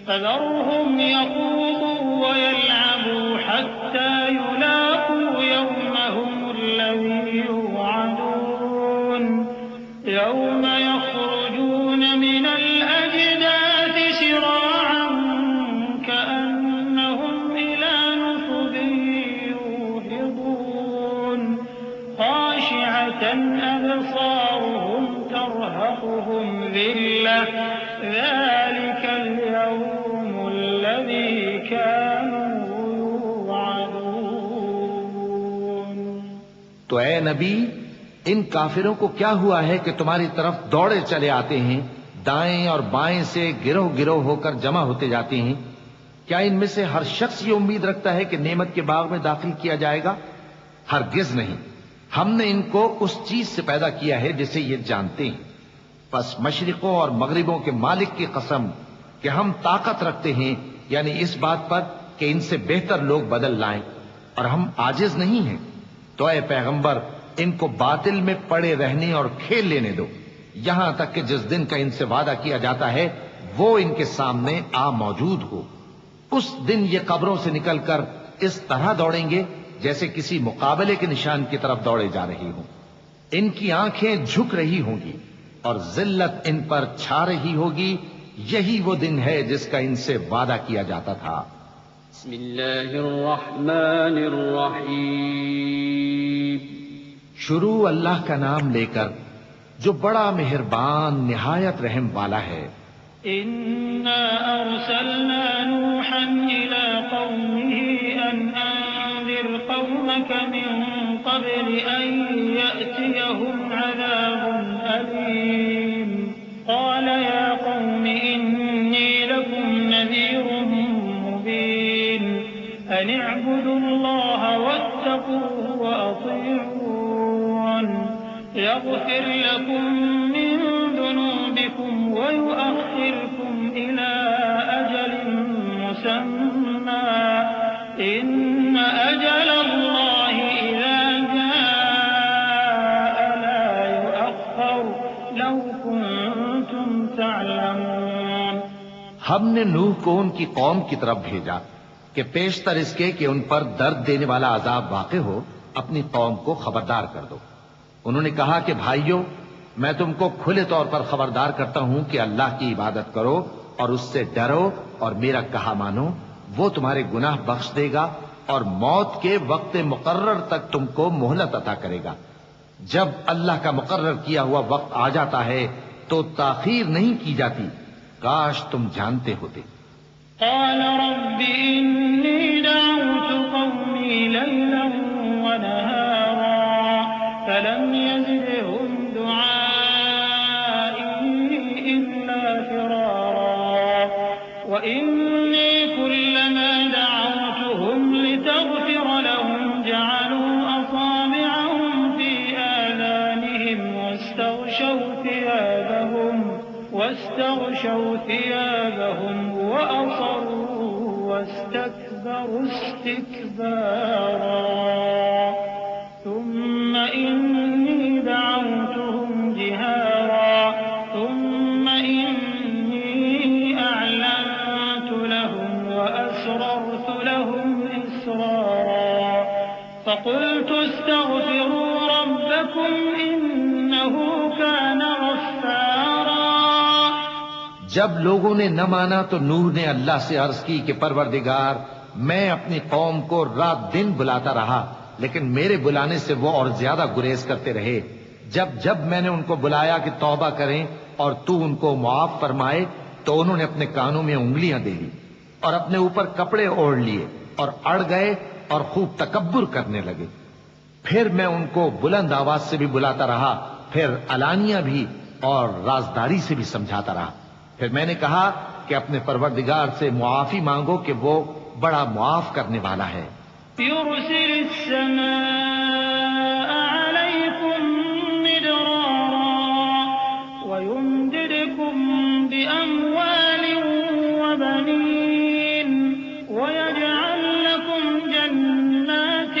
فذرهم يخوضوا ويلعبوا حتى يلاقوا يومهم الذي يوعدون يوم يخرجون من الأجداث سراعا كأنهم إلى نصب يوفضون خاشعة أبصارهم ترهقهم ذلة ذلك اليوم الذي كانوا يوعدون۔ تو اے نبی، ان کافروں کو کیا ہوا ہے کہ تمہاری طرف دوڑے چلے آتے ہیں، دائیں اور بائیں سے گروہ گروہ ہو کر جمع ہوتے جاتے ہیں؟ کیا ان میں سے ہر شخص یہ امید رکھتا ہے کہ نعمت کے باغ میں داخل کیا جائے گا؟ ہرگز نہیں، ہم نے ان کو اس چیز سے پیدا کیا ہے جسے یہ جانتے ہیں۔ پس مشرقوں اور مغربوں کے مالک کی قسم کہ ہم طاقت رکھتے ہیں، یعنی اس بات پر کہ ان سے بہتر لوگ بدل لائیں، اور ہم عاجز نہیں ہیں، تو اے پیغمبر ان کو باطل میں پڑے رہنے اور کھیل لینے دو، یہاں تک کہ جس دن کا ان سے وعدہ کیا جاتا ہے وہ ان کے سامنے آ موجود ہو۔ اس دن یہ قبروں سے نکل کر اس طرح دوڑیں گے جیسے کسی مقابلے کے نشان کی طرف دوڑے جا رہے ہوں۔ ان کی آنکھیں جھک رہی ہوں گی اور ذلت ان پر چھا رہی ہوگی، یہی وہ دن ہے جس کا ان سے وعدہ کیا جاتا تھا۔ بسم اللہ الرحمن الرحیم۔ شروع اللہ کا نام لے کر جو بڑا مہربان نہایت رحم والا ہے۔ إنا أرسلنا نوحا إلى قومه أن أنذر قومك من قبل أن يأتيهم عذاب أليم قال يا قوم إني لكم نذير مبين أن اعبدوا الله واتقوه وأطيعون يغفر لكم من ذنوبكم ويؤخركم إلى أجل مسمى إن أجل الله إذا جاء لا يؤخر لو كنتم تعلمون۔ ہم نے نوح کو ان کی قوم کی طرف بھیجا کہ پیشتر اس کے کہ ان پر درد دینے والا عذاب واقع ہو اپنی قوم کو خبردار کر دو۔ انہوں نے کہا کہ بھائیو، میں تم کو کھلے طور پر خبردار کرتا ہوں کہ اللہ کی عبادت کرو اور اس سے ڈرو اور میرا کہا مانو، وہ تمہارے گناہ بخش دے گا اور موت کے وقت مقرر تک تم کو مہلت عطا کرے گا۔ جب اللہ کا مقرر کیا ہوا وقت آ جاتا ہے تو تاخیر نہیں کی جاتی، کاش تم جانتے ہوتے۔ قال رب إني دعوت قومي ليلا ونهارا فلم يزدهم دعائي إلا فرارا وإني كلما دعوتهم لتغفر لهم جعلوا أصابعهم في آذانهم واستغشوا ثيابهم وأصروا واستكبروا استكبارا ثم إني دعوتهم جهارا ثم إني أعلنت لهم وأسررت لهم إسرارا فقلت استغفروا ربكم إنه كان غفارا۔ جب لوگوں نے نہ مانا تو نوح نے اللہ سے عرض کی کہ پروردگار، میں اپنی قوم کو رات دن بلاتا رہا لیکن میرے بلانے سے وہ اور زیادہ گریز کرتے رہے۔ جب میں نے ان کو بلایا کہ توبہ کریں اور تو ان کو معاف فرمائے تو انہوں نے اپنے کانوں میں انگلیاں دے لی اور اپنے اوپر کپڑے اوڑھ لیے اور اڑ گئے اور خوب تکبر کرنے لگے۔ پھر میں ان کو بلند آواز سے بھی بلاتا رہا، پھر علانیہ بھی اور رازداری سے بھی سمجھاتا رہا۔ پھر میں نے کہا کہ اپنے پروردگار سے معافی مانگو کہ وہ بڑا معاف کرنے والا ہے۔ يرسل السماء عليكم مدرارا ويمددكم بأموال وبنين ويجعل لكم جنات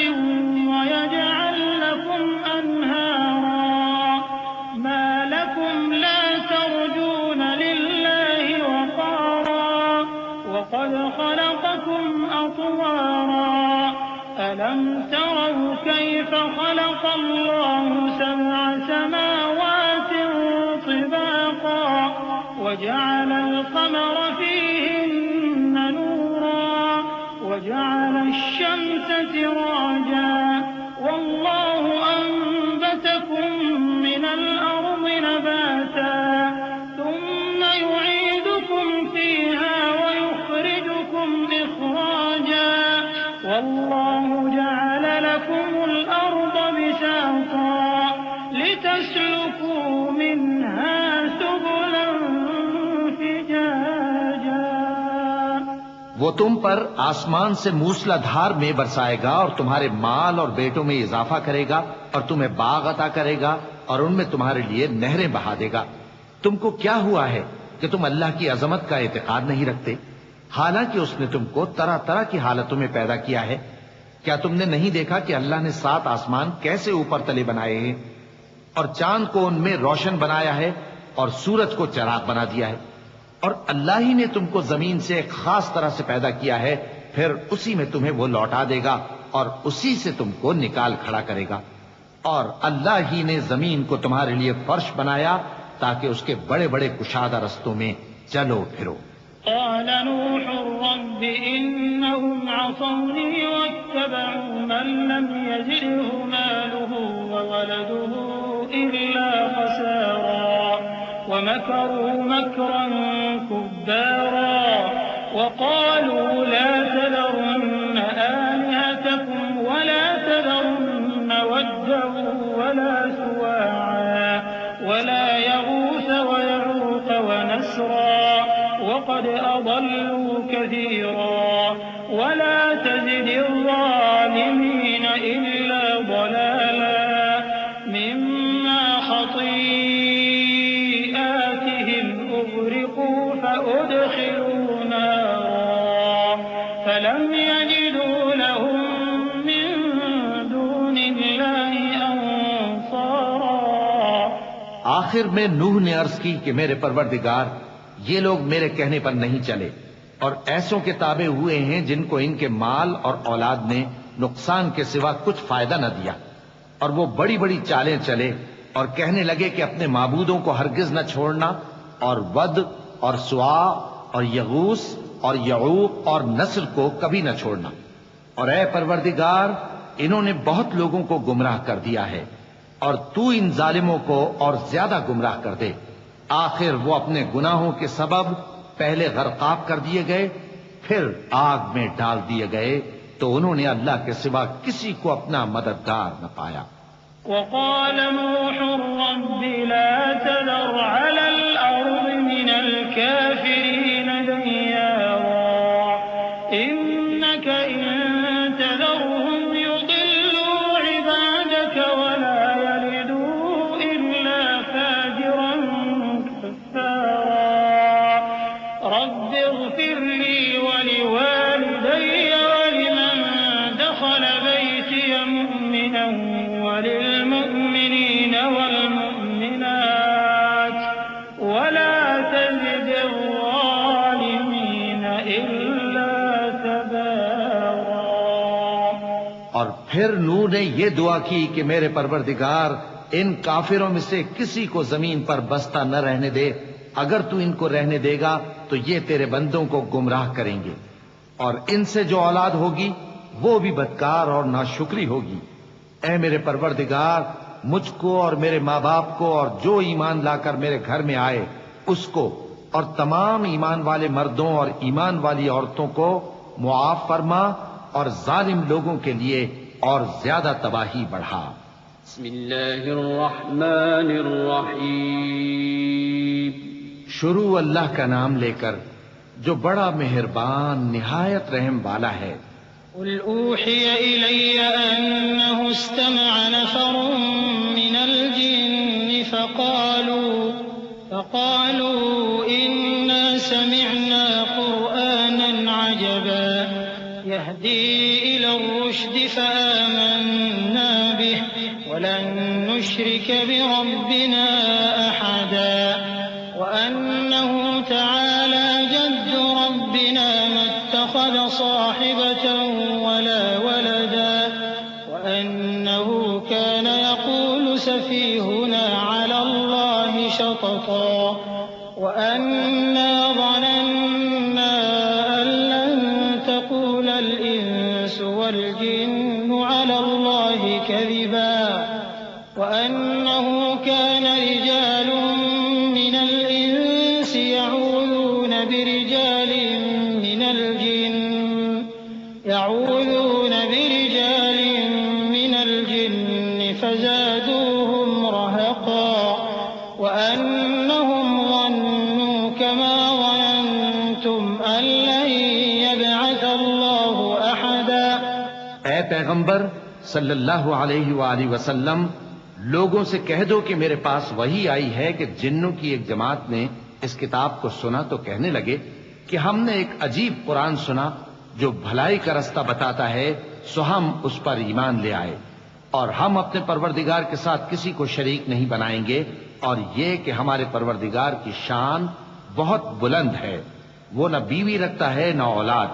ويجعل لكم أنهارا ما لكم لا ترجون لله وقارا وقد خلقكم أطوارا ألم تروا كيف خلق الله سبع سماوات طباقا وجعل القمر فيهن نورا وجعل الشمس سراجا والله أنبتكم من الأرض نباتا ثم يعيدكم فيها ويخرجكم إخراجا والله جعل لكم الأرض بساطا لتسلكوا منها سبلا فجاجا۔ وہ تم پر آسمان سے موسلا دھار میں برسائے گا اور تمہارے مال اور بیٹوں میں اضافہ کرے گا اور تمہیں باغ عطا کرے گا اور ان میں تمہارے لیے نہریں بہا دے گا۔ تم کو کیا ہوا ہے کہ تم اللہ کی عظمت کا اعتقاد نہیں رکھتے؟ حالانکہ اس نے تم کو طرح طرح کی حالتوں میں پیدا کیا ہے۔ کیا تم نے نہیں دیکھا کہ اللہ نے 7 آسمان کیسے اوپر تلے بنائے ہیں، اور چاند کو ان میں روشن بنایا ہے، اور سورج کو چراغ بنا دیا ہے؟ اور اللہ ہی نے تم کو زمین سے ایک خاص طرح سے پیدا کیا ہے، پھر اسی میں تمہیں وہ لوٹا دے گا اور اسی سے تم کو نکال کھڑا کرے گا۔ اور اللہ ہی نے زمین کو تمہارے لیے فرش بنایا تاکہ اس کے بڑے بڑے کشادہ رستوں میں چلو پھرو۔ قال نوح رب إنهم عصوني واتبعوا من لم يزده ماله وولده إلا خسارا ومكروا مكرا كبارا وقالوا لا تذرن آلهتكم ولا تذرن ودا ولا سواعا ولا يغوث ويعوق ونسرا وقد أضلوا كثيرا ولا تزد الظالمين إلا ضلالا مما خطيئاتهم أغرقوا فأدخلوا نارا فلم يجدوا لهم من دون الله أنصارا۔ آخر میں نوح نے عرض کی کہ میرے پروردگار، یہ لوگ میرے کہنے پر نہیں چلے اور ایسوں کے تابع ہوئے ہیں جن کو ان کے مال اور اولاد نے نقصان کے سوا کچھ فائدہ نہ دیا، اور وہ بڑی بڑی چالیں چلے اور کہنے لگے کہ اپنے معبودوں کو ہرگز نہ چھوڑنا، اور ود اور سوا اور یغوث اور یعوق اور نصر کو کبھی نہ چھوڑنا۔ اور اے پروردگار، انہوں نے بہت لوگوں کو گمراہ کر دیا ہے، اور تو ان ظالموں کو اور زیادہ گمراہ کر دے۔ آخر وہ اپنے گناہوں کے سبب پہلے غرقاب کر دیے گئے، پھر آگ میں ڈال دیے گئے، تو انہوں نے اللہ کے سوا کسی کو اپنا مددگار نہ پایا۔ وقال نوح رب لا تذر على الأرض من الكافرين ديارا إنك إن تذرهم يضلوا عبادك ولا يلدوا إلا فاجرا كفارا رب اغفر لي ولوالدي ولمن دخل بيتي مؤمنا وللمؤمنين والمؤمنات ولا تزد الظالمين إلا تبارا۔ اور پھر نوح نے یہ دعا کی کہ میرے پروردگار، ان کافروں میں سے کسی کو زمین پر بستا نہ رہنے دے، اگر تو ان کو رہنے دے گا تو یہ تیرے بندوں کو گمراہ کریں گے، اور ان سے جو اولاد ہوگی وہ بھی بدکار اور ناشکری ہوگی۔ اے میرے پروردگار، مجھ کو اور میرے ماں باپ کو اور جو ایمان لا کر میرے گھر میں آئے اس کو اور تمام ایمان والے مردوں اور ایمان والی عورتوں کو معاف فرما، اور ظالم لوگوں کے لیے اور زیادہ تباہی بڑھا۔ بسم اللہ الرحمن الرحیم۔ شروع اللہ کا نام لے کر جو بڑا مہربان نہایت رحم والا ہے۔ قل أوحي إلي أنه استمع نفر من الجن فقالوا إنا سمعنا قرآنا عجبا يهدي إلى الرشد فآمنا به ولن نشرك بربنا أحدا وأنه تعالى جد ربنا ما اتخذ صاحبة ولا ولدا وأنه كان يقول سفيهنا على الله شططا وأنا ظننا أن لن تقول الإنس والجن على الله كذبا وأنه كان رجال من الإنس يعوذون برجال من الجن فزادوهم رهقا وأنهم ظنوا كما ظننتم أن لن يبعث الله أحدا۔ اے پیغمبر صلی اللہ علیہ وآلہ وسلم، لوگوں سے کہہ دو کہ میرے پاس وحی آئی ہے کہ جنوں کی ایک جماعت نے اس کتاب کو سنا تو کہنے لگے کہ ہم نے ایک عجیب قرآن سنا جو بھلائی کا رستہ بتاتا ہے، سو ہم اس پر ایمان لے آئے، اور ہم اپنے پروردگار کے ساتھ کسی کو شریک نہیں بنائیں گے، اور یہ کہ ہمارے پروردگار کی شان بہت بلند ہے، وہ نہ بیوی رکھتا ہے نہ اولاد،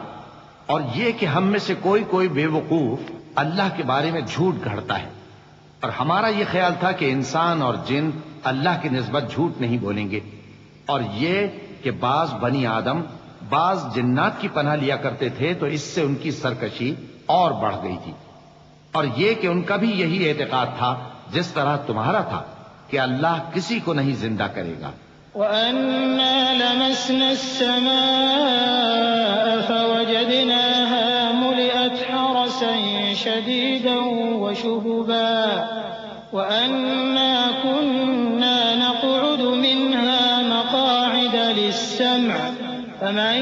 اور یہ کہ ہم میں سے کوئی بے وقوف اللہ کے بارے میں جھوٹ گھڑتا ہے، اور ہمارا یہ خیال تھا کہ انسان اور جن اللہ کی نسبت جھوٹ نہیں بولیں گے، اور یہ کہ بعض بنی آدم بعض جنات کی پناہ لیا کرتے تھے تو اس سے ان کی سرکشی اور بڑھ گئی تھی، اور یہ کہ ان کا بھی یہی اعتقاد تھا جس طرح تمہارا تھا کہ اللہ کسی کو نہیں زندہ کرے گا۔ وَأَنَّا لَمَسْنَا السَّمَاءَ فَوَجَدْنَاهَا مُلِئَتْ حَرَسًا شَدِيدًا وَشُهُبًا وَأَنَّا كُنَّا نَقْعُدُ مِنْهَا مَقَاعِدَ لِلسَّمْعِ فَمَن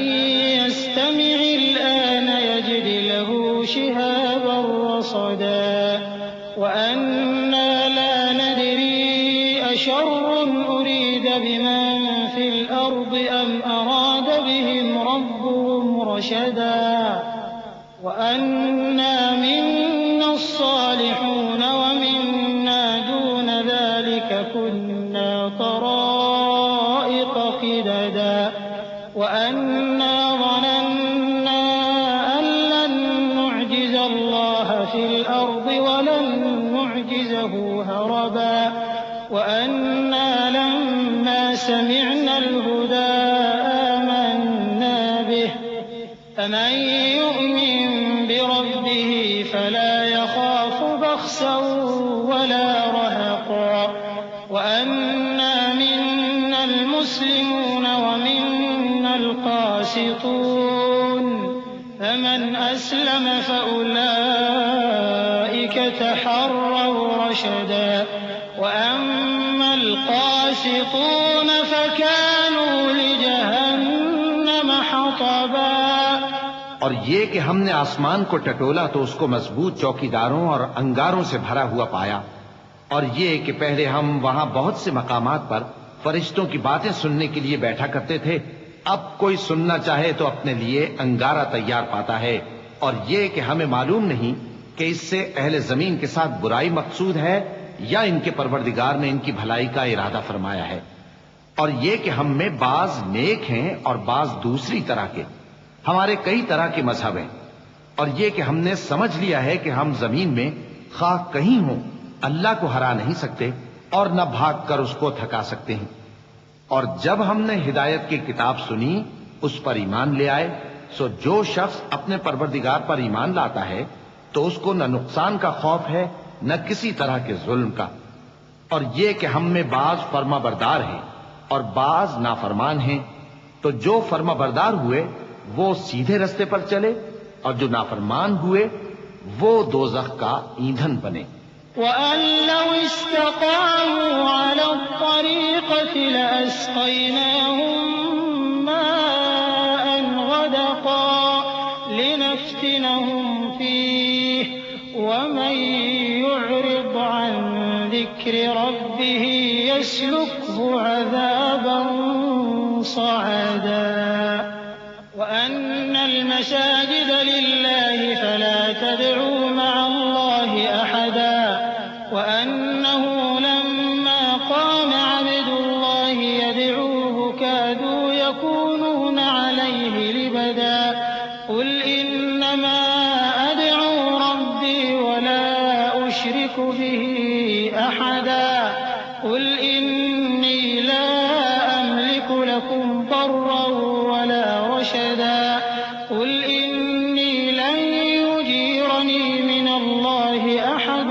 يَسْتَمِعِ الْآنَ يَجِدْ لَهُ شِهَابًا رَّصَدًا وَأَنَّا لَا نَدْرِي أَشَرٌّ أُرِيدَ بِمَن فِي الْأَرْضِ أَمْ أَرَادَ بِهِمْ رَبُّهُمْ رَشَدًا وَأَنَّا مِنَّا الصَّالِحُونَ وَمِنَّا دُونَ ذَلِكَ كُنَّا طَرَائِقَ قِدَدًا وَأَنَّا ظَنَنَّا أَن لَّن نُّعْجِزَ اللَّهَ فِي الْأَرْضِ وَلَن نُّعْجِزَهُ هَرَبًا وَأَنَّا لَمَّا سَمِعْنَا الْهُدَىٰ آمَنَّا بِهِ فَمَن يُؤْمِن بِرَبِّهِ فَلَا يَخَافُ بَخْسًا وَلَا رَهَقًا وَأَنَّا مِنَّا الْمُسْلِمُونَ وَمِنَّا الْقَاسِطُونَ فَمَنْ أَسْلَمَ فَأُولَٰئِكَ تَحَرَّوْا رَشَدًا وَأَمَّا الْقَاسِطُونَ فَكَانُوا لِجَهَنَّمَ حَطَبًا۔ اور یہ کہ ہم نے آسمان کو ٹٹولا تو اس کو مضبوط چوکیداروں اور انگاروں سے بھرا ہوا پایا، اور یہ کہ پہلے ہم وہاں بہت سے مقامات پر فرشتوں کی باتیں سننے کے لیے بیٹھا کرتے تھے، اب کوئی سننا چاہے تو اپنے لیے انگارہ تیار پاتا ہے، اور یہ کہ ہمیں معلوم نہیں کہ اس سے اہل زمین کے ساتھ برائی مقصود ہے یا ان کے پروردگار نے ان کی بھلائی کا ارادہ فرمایا ہے، اور یہ کہ ہم میں بعض نیک ہیں اور بعض دوسری طرح کے، ہمارے کئی طرح کے مذہب ہیں، اور یہ کہ ہم نے سمجھ لیا ہے کہ ہم زمین میں خواہ کہیں ہوں اللہ کو ہرا نہیں سکتے اور نہ بھاگ کر اس کو تھکا سکتے ہیں، اور جب ہم نے ہدایت کی کتاب سنی اس پر ایمان لے آئے، سو جو شخص اپنے پروردگار پر ایمان لاتا ہے تو اس کو نہ نقصان کا خوف ہے نہ کسی طرح کے ظلم کا، اور یہ کہ ہم میں بعض فرما بردار ہیں اور بعض نافرمان ہیں، تو جو فرما بردار ہوئے وہ سیدھے رستے پر چلے اور جو نافرمان ہوئے وہ دوزخ کا ایندھن بنے۔ وَأَن لَّوْ اسْتَقَامُوا عَلَى الطَّرِيقَةِ لَأَسْقَيْنَاهُم مَّاءً غَدَقًا لِّنَفْتِنَهُمْ فِيهِ وَمَن يُعْرِضْ عَن ذِكْرِ رَبِّهِ يَسْلُكْهُ عَذَابًا صَعَدًا وَأَنَّ الْمَسَاجِدَ لِلَّهِ فَلَا تَدْعُوا مَعَ اللَّهِ أَحَدًا وَأَنَّهُ لَمَّا قَامَ عَبْدُ اللَّهِ يَدْعُوهُ كَادُوا يَكُونُونَ عَلَيْهِ لِبَدًا قُلْ إِنَّمَا أَدْعُو رَبِّي وَلَا أُشْرِكُ بِهِ أَحَدًا قُلْ إِنِّي لَا أَمْلِكُ لَكُمْ ضَرًّا وَلَا رَشَدًا قُلْ إِنِّي لَن يُجِيرَنِي مِنَ اللَّهِ أَحَدٌ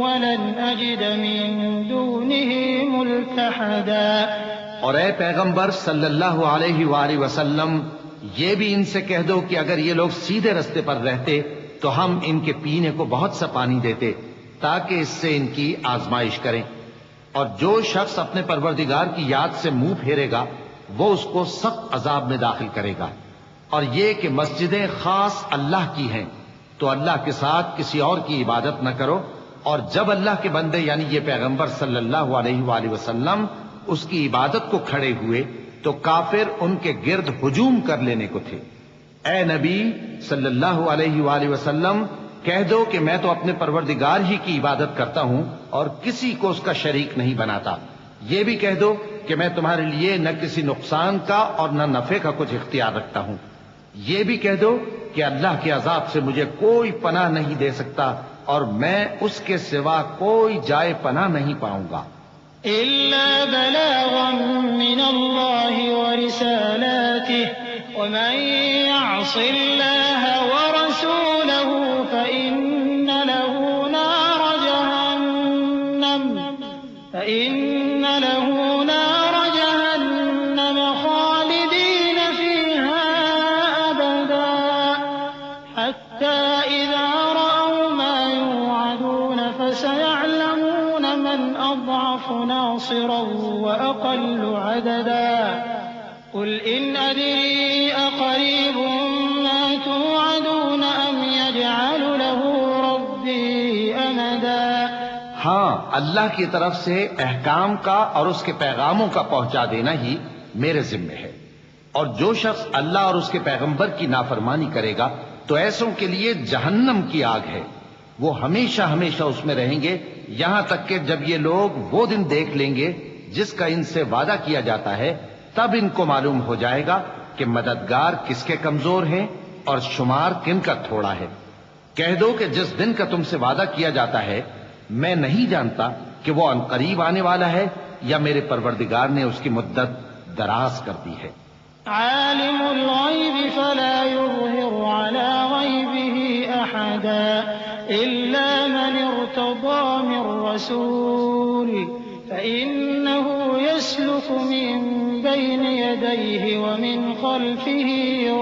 وَلَنْ أَجِدَ مِن دُونِهِ مُلْتَحَدًا۔ اور اے پیغمبر صلی اللہ علیہ وآلہ وسلم، یہ بھی ان سے کہہ دو کہ اگر یہ لوگ سیدھے رستے پر رہتے تو ہم ان کے پینے کو بہت سا پانی دیتے تاکہ اس سے ان کی آزمائش کریں، اور جو شخص اپنے پروردگار کی یاد سے منہ پھیرے گا وہ اس کو سخت عذاب میں داخل کرے گا، اور یہ کہ مسجدیں خاص اللہ کی ہیں تو اللہ کے ساتھ کسی اور کی عبادت نہ کرو، اور جب اللہ کے بندے یعنی یہ پیغمبر صلی اللہ علیہ وآلہ وسلم اس کی عبادت کو کھڑے ہوئے تو کافر ان کے گرد ہجوم کر لینے کو تھے۔ اے نبی صلی اللہ علیہ وآلہ وسلم، کہہ دو کہ میں تو اپنے پروردگار ہی کی عبادت کرتا ہوں اور کسی کو اس کا شریک نہیں بناتا۔ یہ بھی کہہ دو کہ میں تمہارے لیے نہ کسی نقصان کا اور نہ نفع کا کچھ اختیار رکھتا ہوں۔ یہ بھی کہہ دو کہ اللہ کے عذاب سے مجھے کوئی پناہ نہیں دے سکتا اور میں اس کے سوا کوئی جائے پناہ نہیں پاؤں گا۔ إلا بلاغا من الله ورسالاته ومن يعص الله ورسوله فإن له نار جهنم خالدين فيها أبدا حتى إذا رأوا ما يوعدون فسيعلمون من أضعف ناصرا وأقل عددا قل إن أدري أقريب ما توعدون أم يجعل له ربي أمدا۔ ہاں، اللہ کی طرف سے احکام کا اور اس کے پیغاموں کا پہنچا دینا ہی میرے ذمہ ہے، اور جو شخص اللہ اور اس کے پیغمبر کی نافرمانی کرے گا تو ایسوں کے لیے جہنم کی آگ ہے، وہ ہمیشہ ہمیشہ اس میں رہیں گے، یہاں تک کہ جب یہ لوگ وہ دن دیکھ لیں گے جس کا ان سے وعدہ کیا جاتا ہے، تب ان کو معلوم ہو جائے گا کہ مددگار کس کے کمزور ہیں اور شمار کن کا تھوڑا ہے۔ کہہ دو کہ جس دن کا تم سے وعدہ کیا جاتا ہے میں نہیں جانتا کہ وہ عنقریب آنے والا ہے یا میرے پروردگار نے اس کی مدت دراز کر دی ہے۔ عالم الغیب فلا يظهر على غیبه احدا الا من ارتضى من رسول فإنه يسلك من بين يديه ومن خلفه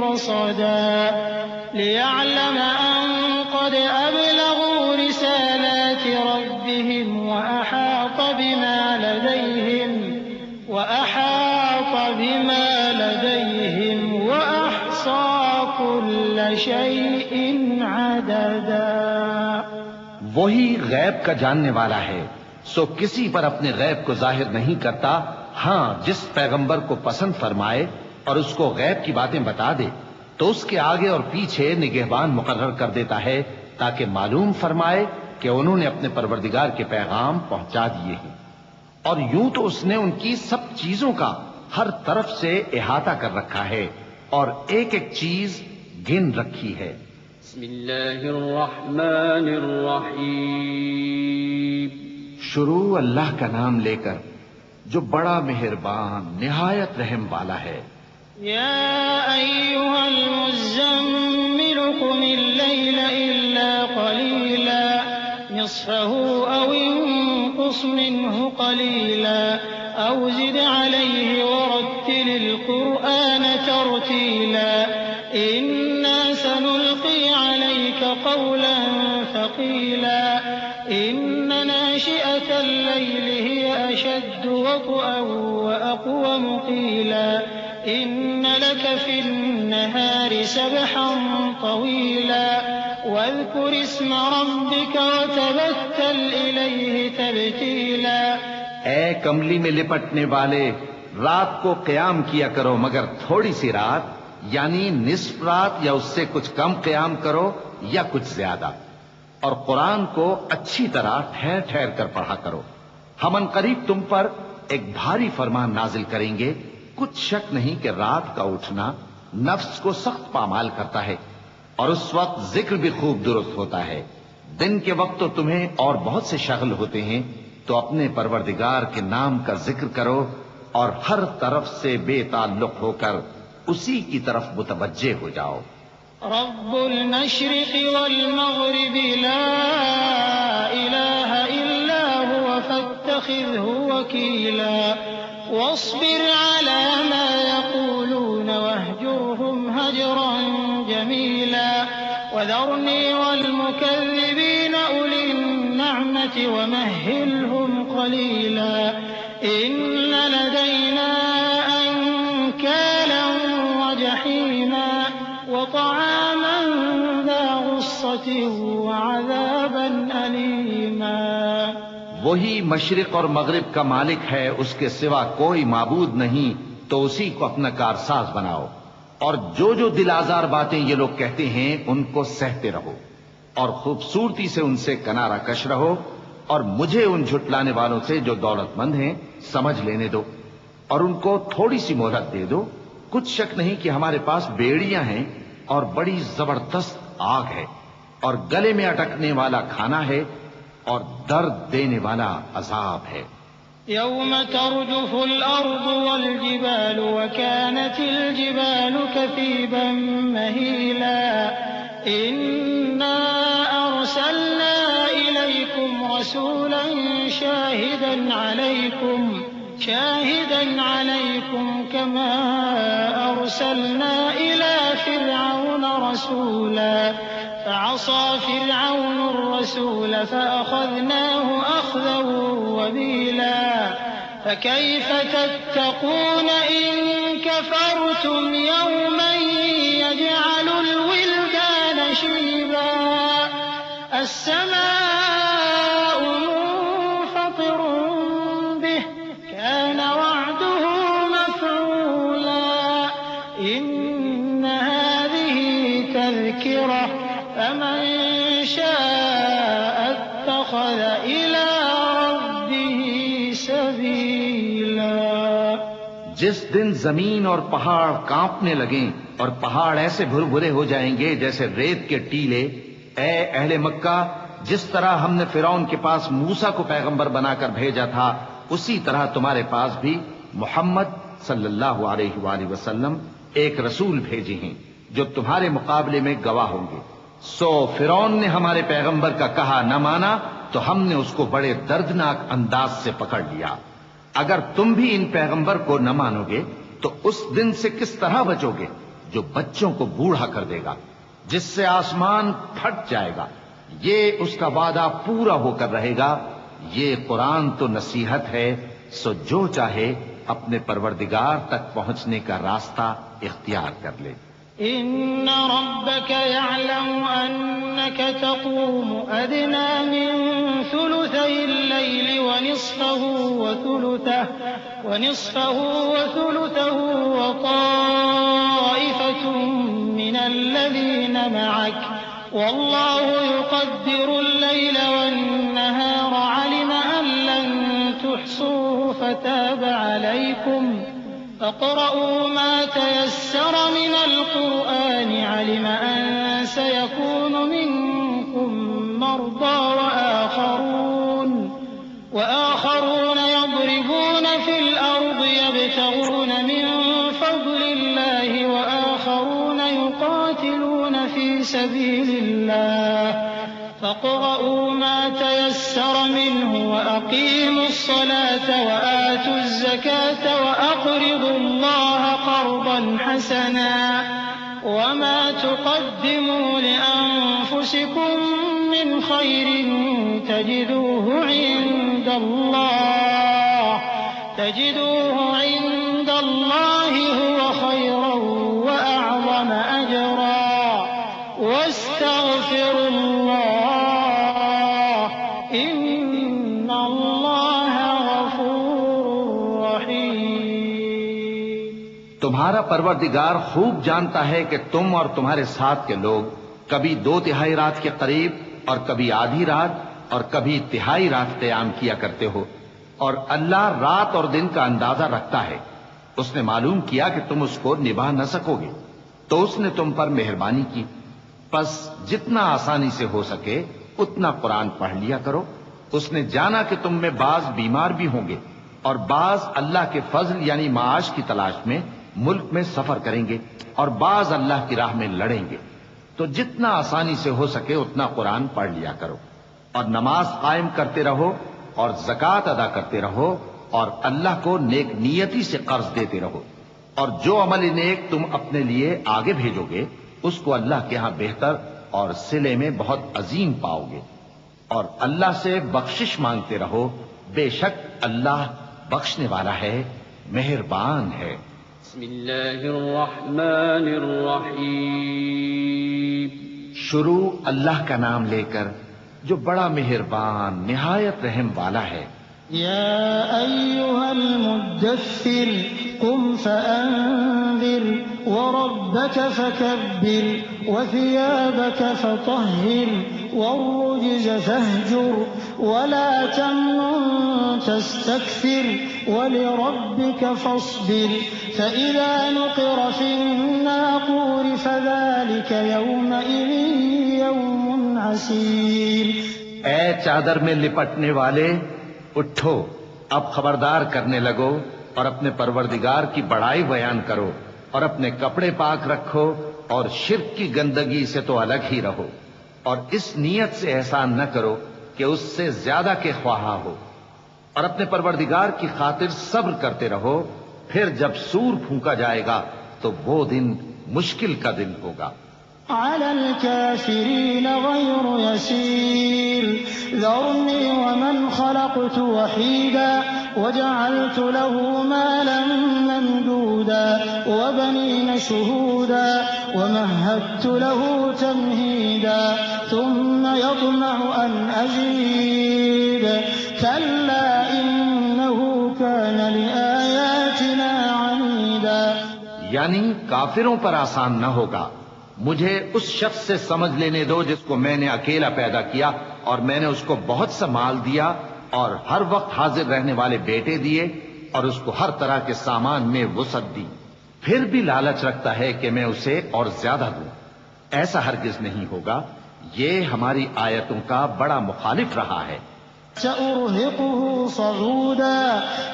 رصدا ليعلم أن قد أبلغوا رسالات ربهم وأحاط بما لديهم وأحصى كل شيء عددا۔ وہی غیب کا جاننے والا ہے، سو کسی پر اپنے غیب کو ظاہر نہیں کرتا، ہاں جس پیغمبر کو پسند فرمائے اور اس کو غیب کی باتیں بتا دے تو اس کے آگے اور پیچھے نگہبان مقرر کر دیتا ہے تاکہ معلوم فرمائے کہ انہوں نے اپنے پروردگار کے پیغام پہنچا دیے ہیں، اور یوں تو اس نے ان کی سب چیزوں کا ہر طرف سے احاطہ کر رکھا ہے اور ایک ایک چیز گن رکھی ہے۔ بسم اللہ الرحمن الرحیم۔ شروع اللہ کا نام لے کر جو بڑا مہربان نہایت رحم والا ہے۔ یا ایھا المزمل قم اللیل الا قلیلا نصفه او انقص منه قلیلا او زد علیہ ورتل القرآن ترتیلا انا سنلقی علیک قولا ثقیلا ان ناشئة الليل هي أشد وطئا وأقوم قيلا إن لك في النهار سبحا طويلا واذكر اسم ربك وتبتل إليه تبتيلا۔ اے کملی میں لپٹنے والے، رات کو قیام کیا کرو مگر تھوڑی سی رات، یعنی نصف رات یا اس سے کچھ کم قیام کرو یا کچھ زیادہ، اور قرآن کو اچھی طرح ٹھہر ٹھہر کر پڑھا کرو۔ ہم عنقریب تم پر ایک بھاری فرمان نازل کریں گے، کچھ شک نہیں کہ رات کا اٹھنا نفس کو سخت پامال کرتا ہے اور اس وقت ذکر بھی خوب درست ہوتا ہے۔ دن کے وقت تو تمہیں اور بہت سے شغل ہوتے ہیں، تو اپنے پروردگار کے نام کا ذکر کرو اور ہر طرف سے بے تعلق ہو کر اسی کی طرف متوجہ ہو جاؤ۔ رب المشرق والمغرب لا إله إلا هو فاتخذه وكيلا واصبر على ما يقولون واهجرهم هجرا جميلا وذرني والمكذبين أولي النعمة ومهلهم قليلا إن لدينا أنكالا وجحيما وطعاما ذا غصة وعذابا أليما۔ وہی مشرق اور مغرب کا مالک ہے، اس کے سوا کوئی معبود نہیں، تو اسی کو اپنا کارساز بناؤ، اور جو جو دل آزار باتیں یہ لوگ کہتے ہیں ان کو سہتے رہو، اور خوبصورتی سے ان سے کنارہ کش رہو، اور مجھے ان جھٹلانے والوں سے جو دولت مند ہیں سمجھ لینے دو، اور ان کو تھوڑی سی مہلت دے دو۔ کچھ شک نہیں کہ ہمارے پاس بیڑیاں ہیں اور بڑی زبردست آگ ہے، اور گلے میں اٹکنے والا کھانا ہے، اور درد دینے والا عذاب ہے۔ يوم ترجف الأرض والجبال وكانت الجبال كثيبا مهيلا إنا أرسلنا إليكم رسولا شاهدا عليكم كما أرسلنا إلى فرعون رسولا فعصى فرعون الرسول فأخذناه أخذا وبيلا فكيف تتقون إن كفرتم يوما يجعل الولدان شيبا السماء منفطر به كان وعده مفعولا إن هذه تذكرة فمن شاء اتخذ إلى ربه سبيلا۔ جس دن زمین اور پہاڑ کانپنے لگیں اور پہاڑ ایسے بھربھرے ہو جائیں گے جیسے ریت کے ٹیلے، اے اہل مکہ، جس طرح ہم نے فرعون کے پاس موسیٰ کو پیغمبر بنا کر بھیجا تھا، اسی طرح تمہارے پاس بھی محمد صلی اللہ علیہ وآلہ وسلم ایک رسول بھیجے ہیں جو تمہارے مقابلے میں گواہ ہوں گے۔ سو فرعون نے ہمارے پیغمبر کا کہا نہ مانا تو ہم نے اس کو بڑے دردناک انداز سے پکڑ لیا۔ اگر تم بھی ان پیغمبر کو نہ مانو گے تو اس دن سے کس طرح بچو گے جو بچوں کو بوڑھا کر دے گا، جس سے آسمان پھٹ جائے گا۔ یہ اس کا وعدہ پورا ہو کر رہے گا۔ یہ قرآن تو نصیحت ہے، سو جو چاہے اپنے پروردگار تک پہنچنے کا راستہ اختیار کر لے۔ إن ربك يعلم أنك تقوم أدنى من ثلثي الليل ونصفه وثلثه وطائفة من الذين معك والله يقدر الليل والنهار علم أن لن تحصوا فتاب عليكم فاقرؤوا ما تيسر من القرآن علم أن سيكون منكم مرضى وآخرون يضربون في الأرض يبتغون من فضل الله وآخرون يقاتلون في سبيل الله فاقرؤوا ما تيسر منه وأقيموا الصلاة وآتوا الزكاة وأقرضوا الله قرضا حسنا وما تقدموا لأنفسكم من خير تجدوه عند الله هو خيرا وأعظم أجرا واستغفروا الله إن الله غفور رحيم۔ تمہارا پروردگار خوب جانتا ہے کہ تم اور تمہارے ساتھ کے لوگ کبھی 2/3 رات کے قریب اور کبھی آدھی رات اور کبھی تہائی رات قیام کیا کرتے ہو، اور اللہ رات اور دن کا اندازہ رکھتا ہے۔ اس نے معلوم کیا کہ تم اس کو نبھا نہ سکو گے تو اس نے تم پر مہربانی کی، پس جتنا آسانی سے ہو سکے اتنا قرآن پڑھ لیا کرو۔ اس نے جانا کہ تم میں بعض بیمار بھی ہوں گے اور بعض اللہ کے فضل یعنی معاش کی تلاش میں ملک میں سفر کریں گے اور بعض اللہ کی راہ میں لڑیں گے، تو جتنا آسانی سے ہو سکے اتنا قرآن پڑھ لیا کرو، اور نماز قائم کرتے رہو اور زکوٰۃ ادا کرتے رہو اور اللہ کو نیک نیتی سے قرض دیتے رہو، اور جو عمل نیک تم اپنے لیے آگے بھیجو گے اس کو اللہ کے ہاں بہتر اور صلے میں بہت عظیم پاؤ گے، اور اللہ سے بخشش مانگتے رہو، بے شک اللہ بخشنے والا ہے، مہربان ہے۔ بسم اللہ الرحمن الرحیم۔ شروع اللہ کا نام لے کر جو بڑا مہربان نہایت رحم والا ہے۔ یا ایھا المدثر قم فأنذر وربك فكبر وثيابك فطهر والرجز فاهجر ولا تمنن تستكثر ولربك فاصبر فإذا نقر في الناقور فذلك يومئذ يوم عسير. اے چادر میں لپٹنے والے اٹھو، اب خبردار کرنے لگو اور اپنے پروردگار کی بڑائی بیان کرو اور اپنے کپڑے پاک رکھو اور شرک کی گندگی سے تو الگ ہی رہو اور اس نیت سے احسان نہ کرو کہ اس سے زیادہ کے خواہاں ہو اور اپنے پروردگار کی خاطر صبر کرتے رہو. پھر جب سور پھونکا جائے گا تو وہ دن مشکل کا دن ہوگا. على الكافرين غير يسير ذرني ومن خلقت وحيدا وجعلت له مالا ممدودا وبنين شهودا ومهدت له تمهيدا ثم يطمع أن أزيد كلا إنه كان لآياتنا عنيدا. یعنی کافروں پر آسان نہ ہوگا. مجھے اس شخص سے سمجھ لینے دو جس کو میں نے اکیلا پیدا کیا اور میں نے اس کو بہت سا مال دیا اور ہر وقت حاضر رہنے والے بیٹے دیے اور اس کو ہر طرح کے سامان میں وسعت دی. پھر بھی لالچ رکھتا ہے کہ میں اسے اور زیادہ دوں. ایسا ہرگز نہیں ہوگا. یہ ہماری آیتوں کا بڑا مخالف رہا ہے. سأرهقه صعودا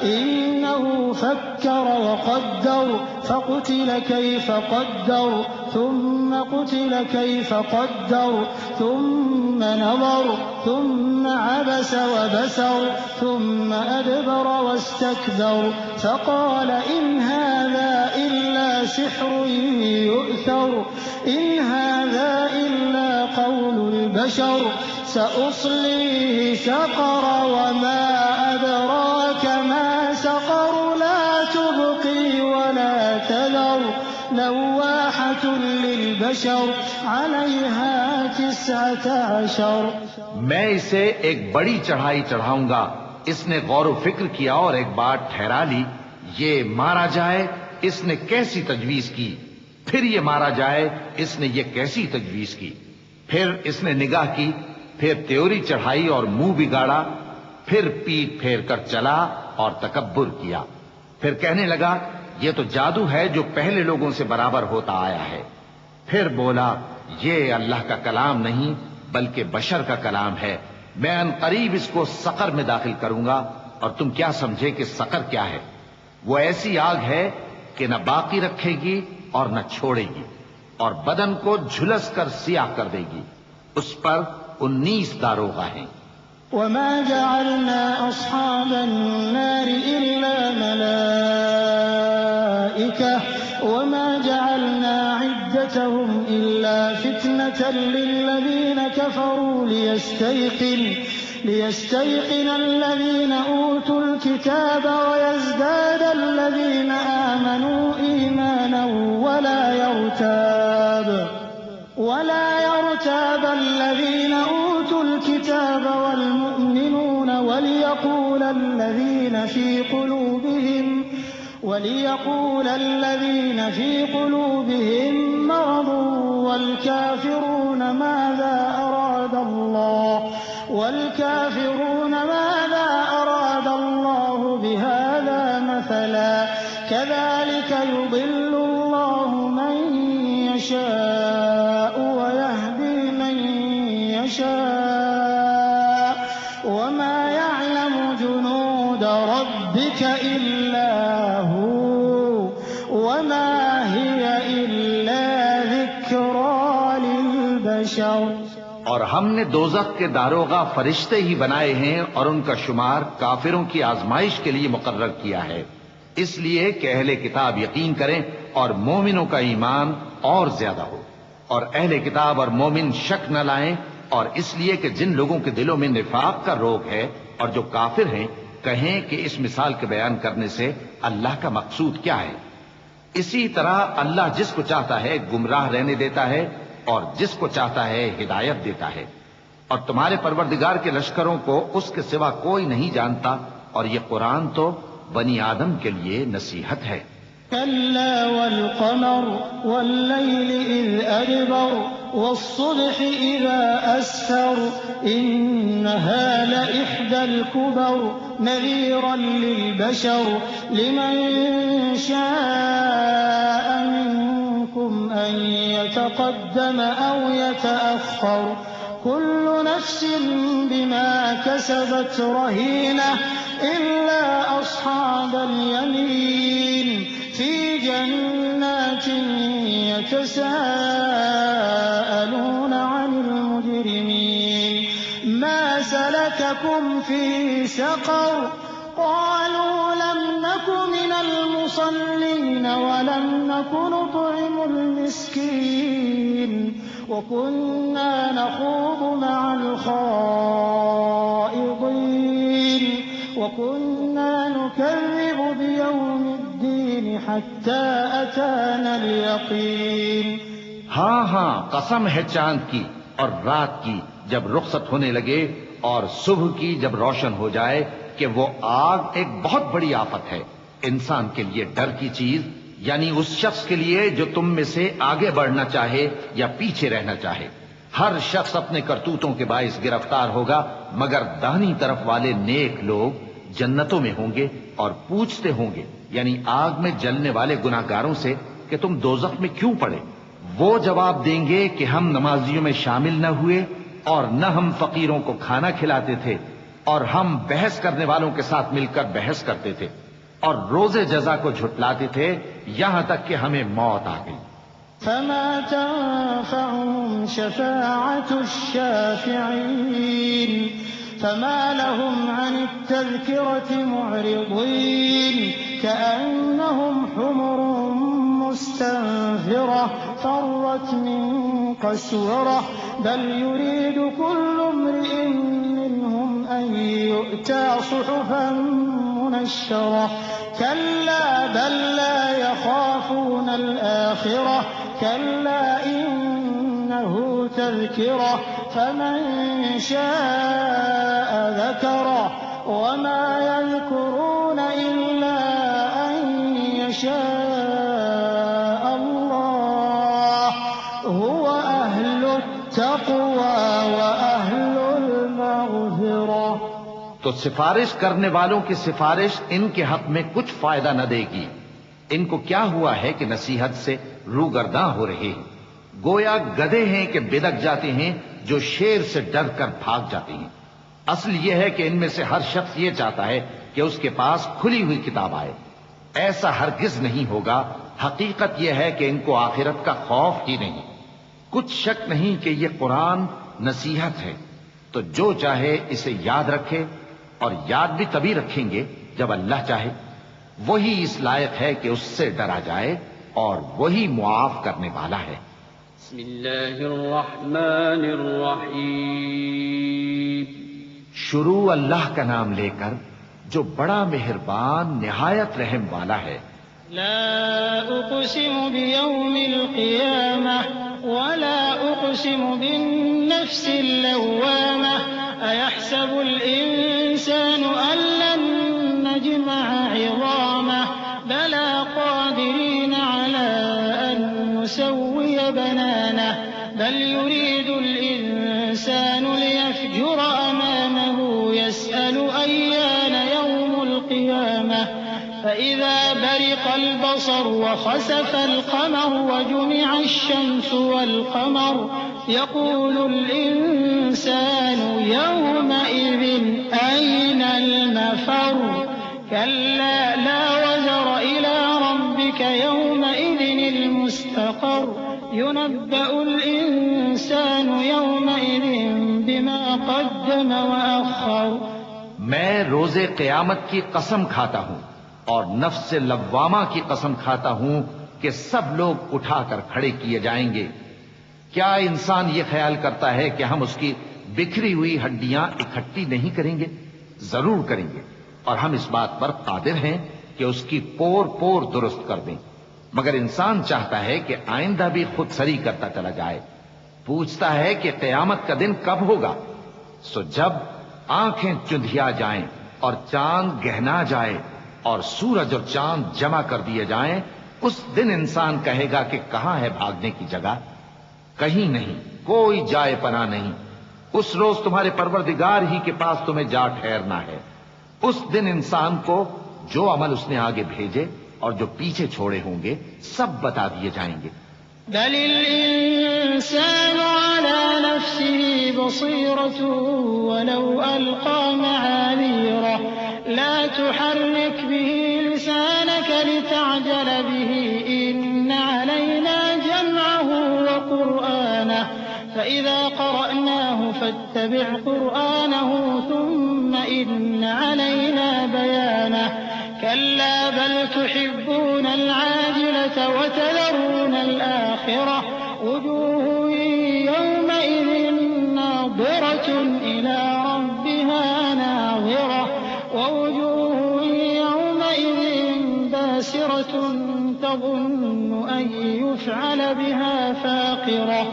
إنه فكر وقدر فقتل كيف قدر ثم قتل كيف قدر ثم نظر ثم عبس وبسر ثم أدبر واستكبر فقال إن هذا إلا سحر يؤثر إن هذا إلا قول البشر سأصليه سقر وما أدراك ما سقر لا تبقي ولا تذر لواحة للبشر عليها 19. میں اسے ایک بڑی چڑھائی چڑھاؤں گا. اس نے غور و فکر کیا اور ایک بات ٹھہرا لی. یہ مارا جائے اس نے کیسی تجویز کی، پھر یہ مارا جائے اس نے یہ کیسی تجویز کی. پھر اس نے نگاہ کی، پھر تیوری چڑھائی اور منہ بگاڑا، پھر پیٹ پھیر کر چلا اور تکبر کیا. پھر کہنے لگا یہ تو جادو ہے جو پہلے لوگوں سے برابر ہوتا آیا ہے. پھر بولا یہ اللہ کا کلام نہیں بلکہ بشر کا کلام ہے. میں ان قریب اس کو سقر میں داخل کروں گا اور تم کیا سمجھے کہ سقر کیا ہے؟ وہ ایسی آگ ہے کہ نہ باقی رکھے گی اور نہ چھوڑے گی اور بدن کو جھلس کر سیاہ کر دے گی. اس پر 19 داروغہ ہیں. وما جعلنا أصحاب النار إلا ملائكة وما جعلنا عدتهم إلا فتنة للذين كفروا ليستيقن الذين أوتوا الكتاب ويزداد الذين آمنوا إيمانا ولا يرتاب الذين أوتوا الكتاب والمؤمنون وليقول الذين في قلوبهم مرض والكافرون ماذا أراد الله بهذا مثلا كذلك يضل الله من يشاء ويهدي من يشاء وما يعلم جنود ربك إلا هو وما هي إلا ذكرى للبشر. اور ہم نے دوزخ کے داروغہ فرشتے ہی بنائے ہیں اور ان کا شمار کافروں کی آزمائش کے لیے مقرر کیا ہے، اس لیے کہ اہل کتاب یقین کریں اور مومنوں کا ایمان اور زیادہ ہو، اور اہل کتاب اور مومن شک نہ لائیں، اور اس لیے کہ جن لوگوں کے دلوں میں نفاق کا روگ ہے اور جو کافر ہیں کہیں کہ اس مثال کے بیان کرنے سے اللہ کا مقصود کیا ہے. اسی طرح اللہ جس کو چاہتا ہے گمراہ رہنے دیتا ہے اور جس کو چاہتا ہے ہدایت دیتا ہے. اور تمہارے پروردگار کے لشکروں کو اس کے سوا کوئی نہیں جانتا، اور یہ قرآن تو بنی آدم کے لیے نصیحت ہے. كلا والقمر والليل إذ أدبر والصبح إذا أسفر إنها لإحدى الكبر نذيرا للبشر لمن شاء منكم أن يتقدم أو يتأخر كل نفس بما كسبت رهينة إلا أصحاب اليمين في جنات يتساءلون عن المجرمين ما سلككم في سقر قالوا لم نك من المصلين ولم نك نطعم المسكين وكنا نخوض مع الخائضين وكنا نكذب بيوم الدين حتى أتانا اليقين ہاں ہاں قسم ہے چاند کی اور رات کی جب رخصت ہونے لگے اور صبح کی جب روشن ہو جائے کہ وہ آگ ایک بہت بڑی آفت ہے انسان کے لیے ڈر کی چیز یعنی اس شخص کے لیے جو تم میں سے آگے بڑھنا چاہے یا پیچھے رہنا چاہے ہر شخص اپنے کرتوتوں کے باعث گرفتار ہوگا مگر داہنی طرف والے نیک لوگ جنتوں میں ہوں گے اور پوچھتے ہوں گے یعنی آگ میں جلنے والے گناہگاروں سے کہ تم دوزخ میں کیوں پڑے وہ جواب دیں گے کہ ہم نمازیوں میں شامل نہ ہوئے اور نہ ہم فقیروں کو کھانا کھلاتے تھے اور ہم بحث کرنے والوں کے ساتھ مل کر بحث کرتے تھے اور روز جزا کو جھٹلاتے تھے یہاں تک کہ ہمیں موت آ گئی فما تنفعهم شفاعة الشافعين فما لهم عن التذكرة معرضين كأنهم حمر مستنفرة فرت من قسورة بل يريد كل امرئ منهم أن يؤتى صحفا منشرة كلا بل لا يخافون الآخرة كلا إنه تذكرة فمن شاء ذكره وما يذكرون إلا أن يشاء الله هو أهل التقوى وأهل المغفرة تو سفارش کرنے والوں کی سفارش ان کے حق میں کچھ فائدہ نہ دے گی ان کو کیا ہوا ہے کہ نصیحت سے روگرداں ہو رہے ہیں گویا گدھے ہیں کہ بدک جاتے ہیں جو شیر سے ڈر کر بھاگ جاتے ہیں اصل یہ ہے کہ ان میں سے ہر شخص یہ چاہتا ہے کہ اس کے پاس کھلی ہوئی کتاب آئے ایسا ہرگز نہیں ہوگا حقیقت یہ ہے کہ ان کو آخرت کا خوف ہی نہیں کچھ شک نہیں کہ یہ قرآن نصیحت ہے تو جو چاہے اسے یاد رکھے اور یاد بھی تبھی رکھیں گے جب اللہ چاہے وہی اس لائق ہے کہ اس سے ڈرا جائے اور وہی معاف کرنے والا ہے بسم اللہ الرحمن الرحیم شروع اللہ کا نام لے کر جو بڑا مہربان نہایت رحم والا ہے لا أقسم بيوم القيامة ولا أقسم بالنفس اللوامة أيحسب الإنسان أن لن نجمع عظامه بلى قادرين على أن نسوي بنانه بل يريد الإنسان ليفجر أمامه يسأل أيان يوم القيامة فإذا برق البصر وخسف القمر وجمع الشمس والقمر يقول الإنسان يومئذ أين المفر كلا لا وزر إلى ربك يومئذ المستقر ينبأ الإنسان يومئذ بما قدم وأخر میں روز قیامت کی قسم کھاتا ہوں اور نفس لوامہ کی قسم کھاتا ہوں کہ سب لوگ اٹھا کر کھڑے کیے جائیں گے کیا انسان یہ خیال کرتا ہے کہ ہم اس کی بکھری ہوئی ہڈیاں اکٹھی نہیں کریں گے ضرور کریں گے اور ہم اس بات پر قادر ہیں کہ اس کی پور پور درست کر دیں مگر انسان چاہتا ہے کہ آئندہ بھی خود سری کرتا چلا جائے پوچھتا ہے کہ قیامت کا دن کب ہوگا سو جب آنکھیں چندھیا جائیں اور چاند گہنا جائے اور سورج اور چاند جمع کر دیے جائیں اس دن انسان کہے گا کہ کہاں ہے بھاگنے کی جگہ؟ کہیں نہیں، کوئی جائے پناہ نہیں۔ اس روز تمہارے پروردگار ہی کے پاس تمہیں جا ٹھہرنا ہے۔ اس دن انسان کو جو عمل اس نے آگے بھیجے اور جو پیچھے چھوڑے ہوں گے سب بتا دیے جائیں گے۔ بل الإنسان على نفسه بصيرة ولو ألقى معاذيره لا تحرك به لسانك لتعجل به إن علينا جمعه وقرآنه فإذا قرأناه فاتبع قرآنه ثم إن علينا بيانه كلا بل تحبون العاجلة وتذرون الآخرة وجوه يومئذ ناظرة إلى ربها ناظرة ووجوه يومئذ باسرة تظن أن يفعل بها فاقرة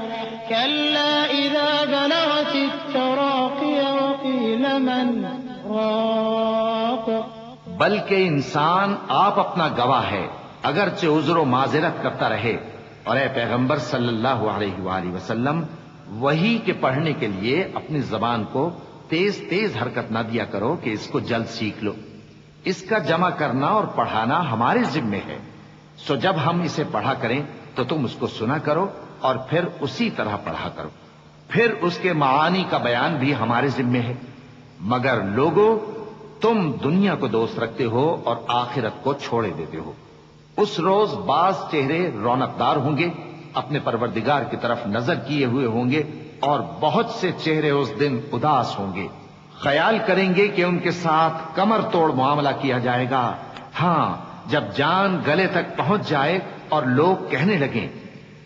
كلا إذا بلغت التراقي وقيل من راق بلکہ انسان آپ اپنا گواہ ہے، اگرچہ عذر و معذرت کرتا رہے۔ اور اے پیغمبر صلی اللہ علیہ وآلہ وسلم، وحی کے پڑھنے کے لیے اپنی زبان کو تیز تیز حرکت نہ دیا کرو کہ اس کو جلد سیکھ لو۔ اس کا جمع کرنا اور پڑھانا ہمارے ذمے ہے، سو جب ہم اسے پڑھا کریں تو تم اس کو سنا کرو اور پھر اسی طرح پڑھا کرو، پھر اس کے معانی کا بیان بھی ہمارے ذمے ہے۔ مگر لوگوں، تم دنیا کو دوست رکھتے ہو اور آخرت کو چھوڑے دیتے ہو۔ اس روز بعض چہرے رونقدار ہوں گے، اپنے پروردگار کی طرف نظر کیے ہوئے ہوں گے، اور بہت سے چہرے اس دن اداس ہوں گے، خیال کریں گے کہ ان کے ساتھ کمر توڑ معاملہ کیا جائے گا۔ ہاں، جب جان گلے تک پہنچ جائے اور لوگ کہنے لگیں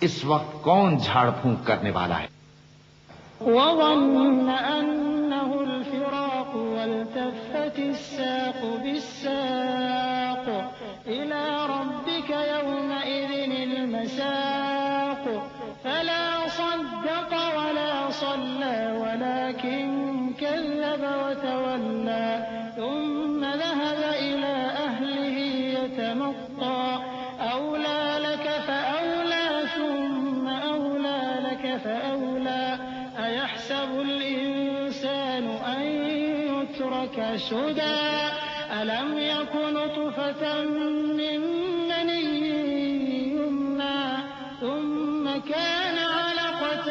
اس وقت کون جھاڑ پھونک کرنے والا ہے۔ وظن أنه الفراق والتفت الساق بالساق إلى ربك يومئذ المساق فلا صدق ولا صلى ولكن كذب وتولى ثم ذهب إلى أهله يتمطى أولى لك فأولى ثم أولى لك فأولى أيحسب الإنسان أن يترك سدى ألم يكن نطفة من مني يمنى ثم كان علقة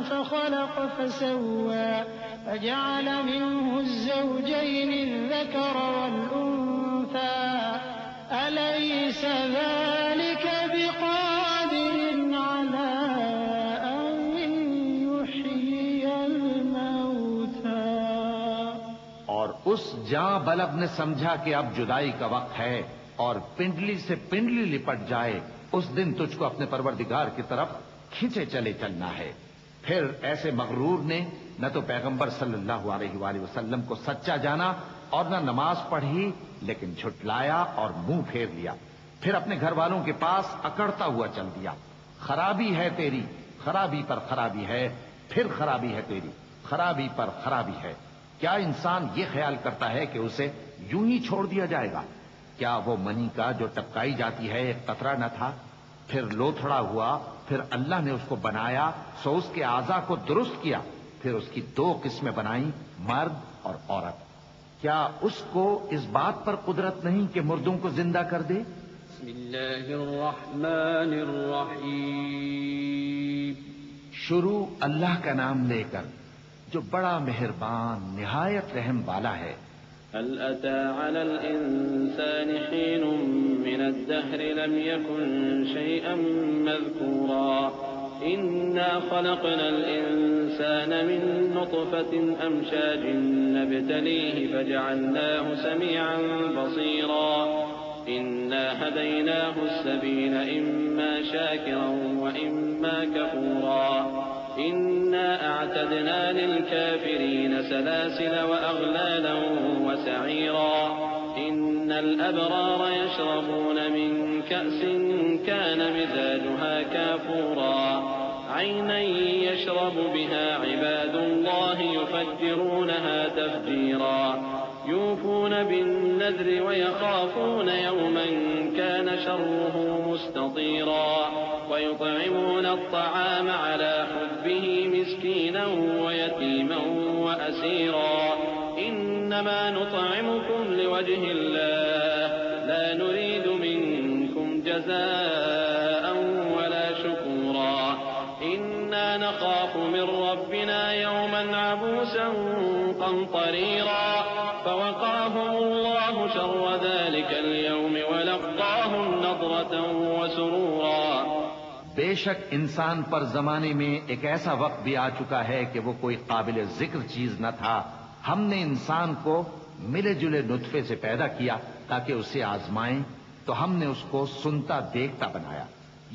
فخلق فسوى فجعل منه الزوجين الذكر والأنثى أليس ذلك بقادر على أن يحيي الموتى۔ اور اس جاں بلب نے سمجھا کہ اب جدائی کا وقت ہے اور پنڈلی سے پنڈلی لپٹ جائے، اس دن تجھ کو اپنے پروردگار کی طرف کھینچے چلے چلنا ہے۔ پھر ایسے مغرور نے نہ تو پیغمبر صلی اللہ علیہ وآلہ وسلم کو سچا جانا اور نہ نماز پڑھی، لیکن جھٹلایا اور منہ پھیر لیا، پھر اپنے گھر والوں کے پاس اکڑتا ہوا چل دیا۔ خرابی ہے تیری، خرابی پر خرابی ہے، پھر خرابی ہے تیری، خرابی پر خرابی ہے۔ کیا انسان یہ خیال کرتا ہے کہ اسے یوں ہی چھوڑ دیا جائے گا؟ کیا وہ منی کا جو ٹپکائی جاتی ہے ایک قطرہ نہ تھا، پھر لوتھڑا ہوا، پھر اللہ نے اس کو بنایا، سو اس کے اعضاء کو درست کیا، پھر اس کی دو قسمیں بنائیں، مرد اور عورت۔ کیا اس کو اس بات پر قدرت نہیں کہ مردوں کو زندہ کر دے؟ بسم اللہ الرحمن الرحیم۔ شروع اللہ کا نام لے کر جو بڑا مہربان نہایت رحم والا ہے۔ هل أتى على الإنسان حين من الدهر لم يكن شيئا مذكورا إنا خلقنا الإنسان من نطفة أمشاج نبتليه فجعلناه سميعا بصيرا إنا هديناه السبيل إما شاكرا وإما كفورا إنا أعتدنا للكافرين سلاسل وأغلالا وسعيرا إن الأبرار يشربون من كأس كان مزاجها كافورا عينا يشرب بها عباد الله يفجرونها تفجيرا يوفون بالنذر ويخافون يوما كان شره مستطيرا ويطعمون الطعام على حبه مسكينا ويتيما وأسيرا إنما نطعمكم لوجه الله لا نريد منكم جزاء ولا شكورا إنا نخاف من ربنا يوما عبوسا قمطريرا فوقاهم الله شر ذلك اليوم ولقاهم نضرة وسرورا. بے شک انسان پر زمانے میں ایک ایسا وقت بھی آ چکا ہے کہ وہ کوئی قابل ذکر چیز نہ تھا. ہم نے انسان کو ملے جلے نطفے سے پیدا کیا تاکہ اسے آزمائیں، تو ہم نے اس کو سنتا دیکھتا بنایا.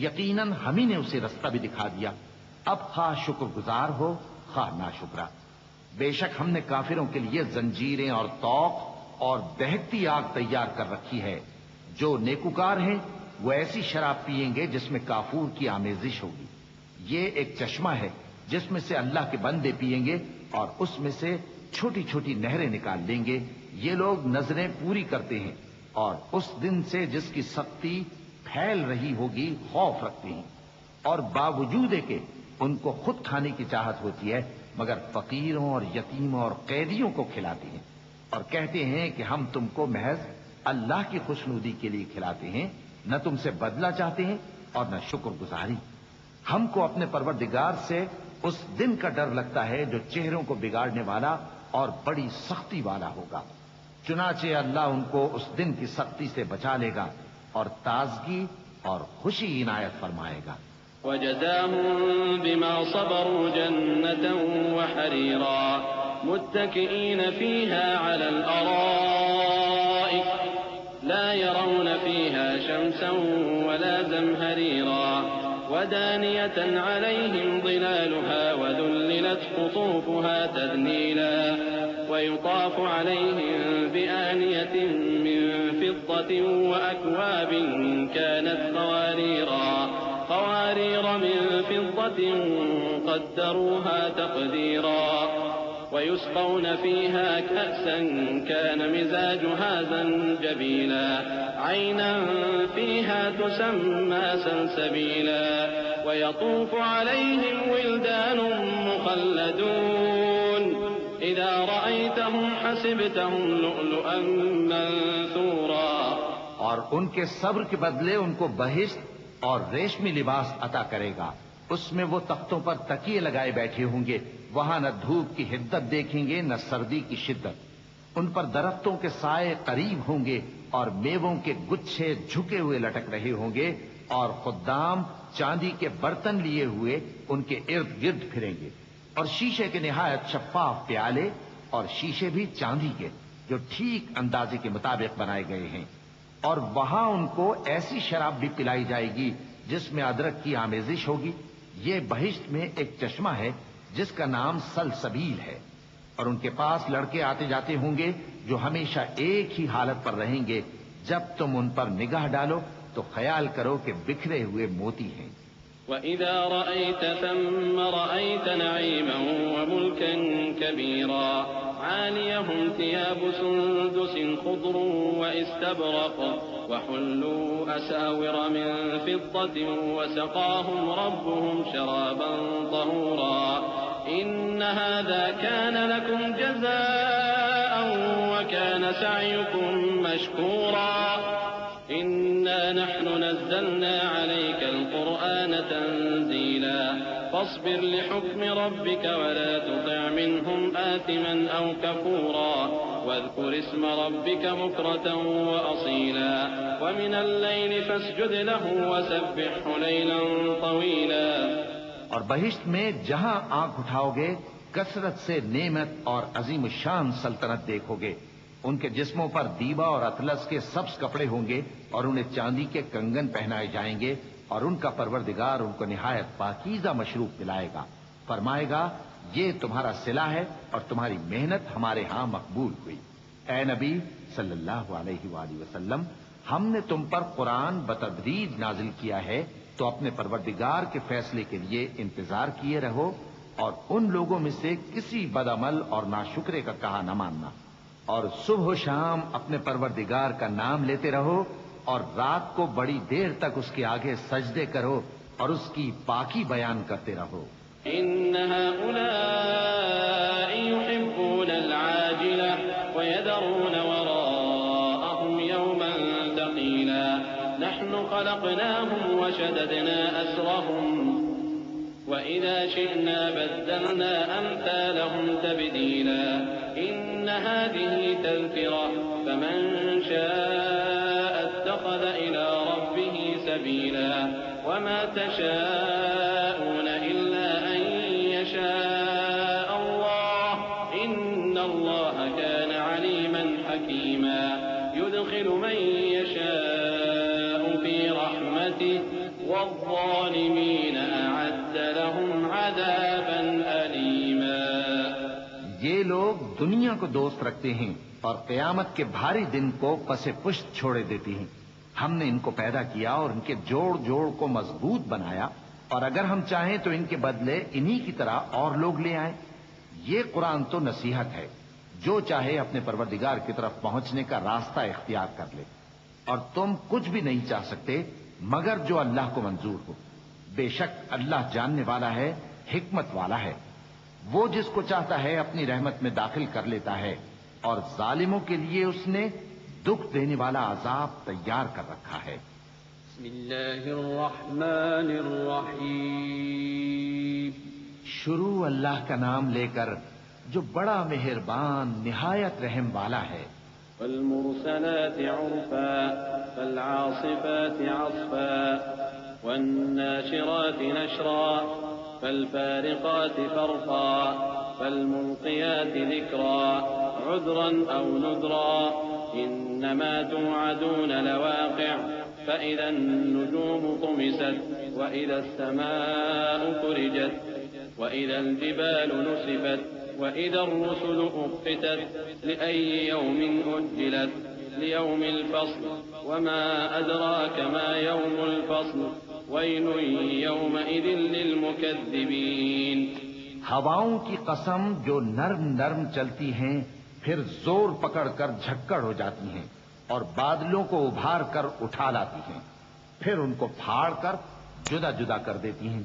یقیناً ہم ہی نے اسے رستہ بھی دکھا دیا. اب خواہ شکر گزار ہو خواہ ناشکرا. بے شک ہم نے کافروں کے لیے زنجیریں اور طوق اور دہتی آگ تیار کر رکھی ہے. جو نیکوکار ہیں وہ ایسی شراب پیئیں گے جس میں کافور کی آمیزش ہوگی. یہ ایک چشمہ ہے جس میں سے اللہ کے بندے پیئیں گے اور اس میں سے چھوٹی چھوٹی نہریں نکال لیں گے. یہ لوگ نظریں پوری کرتے ہیں اور اس دن سے جس کی سختی پھیل رہی ہوگی خوف رکھتے ہیں، اور باوجود کہ ان کو خود کھانے کی چاہت ہوتی ہے مگر فقیروں اور یتیموں اور قیدیوں کو کھلاتے ہیں، اور کہتے ہیں کہ ہم تم کو محض اللہ کی خوشنودی کے لیے کھلاتے ہیں، نہ تم سے بدلہ چاہتے ہیں اور نہ شکر گزاری. ہم کو اپنے پروردگار سے اس دن کا ڈر لگتا ہے جو چہروں کو بگاڑنے والا اور بڑی سختی والا ہوگا. چنانچہ اللہ ان کو اس دن کی سختی سے بچا لے گا اور تازگی اور خوشی عنایت فرمائے گا. وجزاهم بما صبروا جنة وحريرا متكئين فيها على الأرائك لا يرون فيها شمسا ولا زمهريرا ودانية عليهم ظلالها وذللت قطوفها تذليلا ويطاف عليهم بآنية من فضة وأكواب كانت قوارير من فضة قدروها تقديرا ويسقون فيها كأسا كان مزاجها زنجبيلا عينا فيها تسمى سلسبيلا ويطوف عليهم ولدان مخلدون إذا رأيتهم حسبتهم لؤلؤا منثورا. اور ان کے صبر کے بدلے ان کو بہشت اور ریشمی لباس عطا کرے گا. اس میں وہ تختوں پر تکیے لگائے بیٹھے ہوں گے. وہاں نہ دھوپ کی حدت دیکھیں گے نہ سردی کی شدت. ان پر درختوں کے سائے قریب ہوں گے اور میووں کے گچھے جھکے ہوئے لٹک رہے ہوں گے، اور خدام چاندی کے برتن لیے ہوئے ان کے ارد گرد پھریں گے، اور شیشے کے نہایت شفاف پیالے اور شیشے بھی چاندی کے جو ٹھیک اندازے کے مطابق بنائے گئے ہیں. اور وہاں ان کو ایسی شراب بھی پلائی جائے گی جس میں ادرک کی آمیزش ہوگی. یہ بہشت میں ایک چشمہ ہے جس کا نام سلسبیل ہے. اور ان کے پاس لڑکے آتے جاتے ہوں گے جو ہمیشہ ایک ہی حالت پر رہیں گے. جب تم ان پر نگاہ ڈالو تو خیال کرو کہ بکھرے ہوئے موتی ہیں. وَإِذَا رَأَيْتَ ثَمَّ رَأَيْتَ نَعِيمًا وَمُلْكًا كَبِيرًا عَالِيَهُمْ ثِيَابُ سُندُسٍ خُضْرٌ وَإِسْتَبْرَقٌ وَحُلُّوا أَسَاوِرَ مِن فِضَّةٍ وَسَقَاهُمْ رَبُّهُمْ شَرَابًا طَهُورًا إِنَّ هَذَا كَانَ لَكُمْ جَزَاءً وَكَانَ سَعْيُكُمْ مَشْكُورًا إِنَّا نَحْنُ نَزَّلْنَا عَلَيْكَ الْقُرْآنَ تَنزِيلًا فاصبر لحكم ربك ولا تطع منهم آثما أو كفورا واذكر اسم ربك بكرة وأصيلا ومن الليل فاسجد له وسبحه ليلا طويلا. اور بہشت میں جہاں آنکھ اٹھاؤ گے کثرت سے نعمت اور عظیم الشان سلطنت دیکھو گے. ان کے جسموں پر دیبا اور اطلس کے سبز کپڑے ہوں گے اور انہیں چاندی کے کنگن پہنائے جائیں گے، اور ان کا پروردگار ان کو نہایت پاکیزہ مشروب پلائے گا. فرمائے گا یہ تمہارا صلہ ہے اور تمہاری محنت ہمارے ہاں مقبول ہوئی. اے نبی صلی اللہ علیہ وآلہ وسلم، ہم نے تم پر قرآن بتدریج نازل کیا ہے، تو اپنے پروردگار کے فیصلے کے لیے انتظار کیے رہو، اور ان لوگوں میں سے کسی بدعمل اور ناشکرے کا کہا نہ ماننا. اور صبح و شام اپنے پروردگار کا نام لیتے رہو اور رات کو بڑی دیر تک اس کے آگے سجدے کرو اور اس کی پاکی بیان کرتے رہو. إن هؤلاء يحبون العاجلة ويذرون وراءهم يوما ثقيلا نحن خلقناهم وشددنا أسرهم وإذا شئنا بدلنا أمثالهم تبديلا إن هذه تذكرة فمن شاء اتخذ إلى ربه سبيلا وما تشاءون إلا أن يشاء الله إن الله كان عليما حكيما يدخل من يشاء في رحمته والظالمين أعد لهم عذابا أليما. یہ لوگ دنیا کو دوست رکھتے ہیں اور قیامت کے بھاری دن کو پس پشت چھوڑے دیتے ہیں. ہم نے ان کو پیدا کیا اور ان کے جوڑ جوڑ کو مضبوط بنایا اور اگر ہم چاہیں تو ان کے بدلے انہی کی طرح اور لوگ لے آئیں. یہ قرآن تو نصیحت ہے. جو چاہے اپنے پروردگار کی طرف پہنچنے کا راستہ اختیار کر لے اور تم کچھ بھی نہیں چاہ سکتے مگر جو اللہ کو منظور ہو. بے شک اللہ جاننے والا ہے، حکمت والا ہے. وہ جس کو چاہتا ہے اپنی رحمت میں داخل کر لیتا ہے اور ظالموں کے لیے اس نے دکھ دینے والا عذاب تیار کر رکھا ہے. بسم اللہ الرحمن الرحیم. شروع اللہ کا نام لے کر جو بڑا مہربان نہایت رحم والا ہے. والمرسلات عرفا فالعاصفات عصفا والناشرات نشرا فالفارقات فرقا فالملقيات ذكرا عذرا أو نذرا إنما توعدون لواقع فإذا النجوم طمست وإذا السماء فرجت وإذا الجبال نسفت وإذا الرسل أقتت لأي يوم أجلت ليوم الفصل وما أدراك ما يوم الفصل ويل يومئذ للمكذبين. ہواؤں کی قسم جو نرم نرم چلتی ہیں پھر زور پکڑ کر جھکڑ ہو جاتی ہیں اور بادلوں کو ابھار کر اٹھا لاتی ہیں پھر ان کو پھاڑ کر جدا جدا کر دیتی ہیں.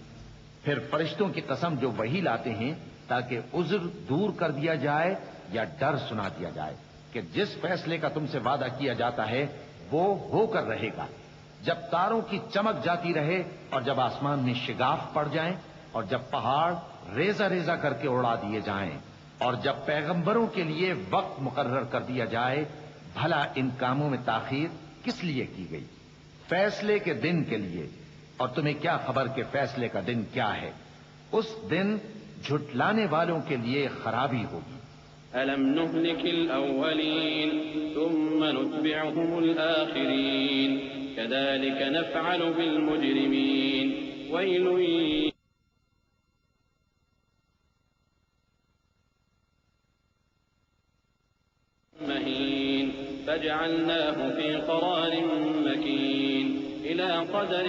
پھر فرشتوں کی قسم جو وہی لاتے ہیں تاکہ عذر دور کر دیا جائے یا ڈر سنا دیا جائے کہ جس فیصلے کا تم سے وعدہ کیا جاتا ہے وہ ہو کر رہے گا. جب تاروں کی چمک جاتی رہے اور جب آسمان میں شگاف پڑ جائیں اور جب پہاڑ ریزہ ریزہ کر کے اڑا دیے جائیں اور جب پیغمبروں کے لیے وقت مقرر کر دیا جائے بھلا ان کاموں میں تاخیر کس لیے کی گئی؟ فیصلے کے دن کے لیے. اور تمہیں کیا خبر کہ فیصلے کا دن کیا ہے؟ اس دن جھٹلانے والوں کے لیے خرابی ہوگی. ألم نهلك الأولين ثم نتبعهم الآخرين كذلك نفعل بالمجرمين ويل مهين فجعلناه في قرار مكين إلى قدر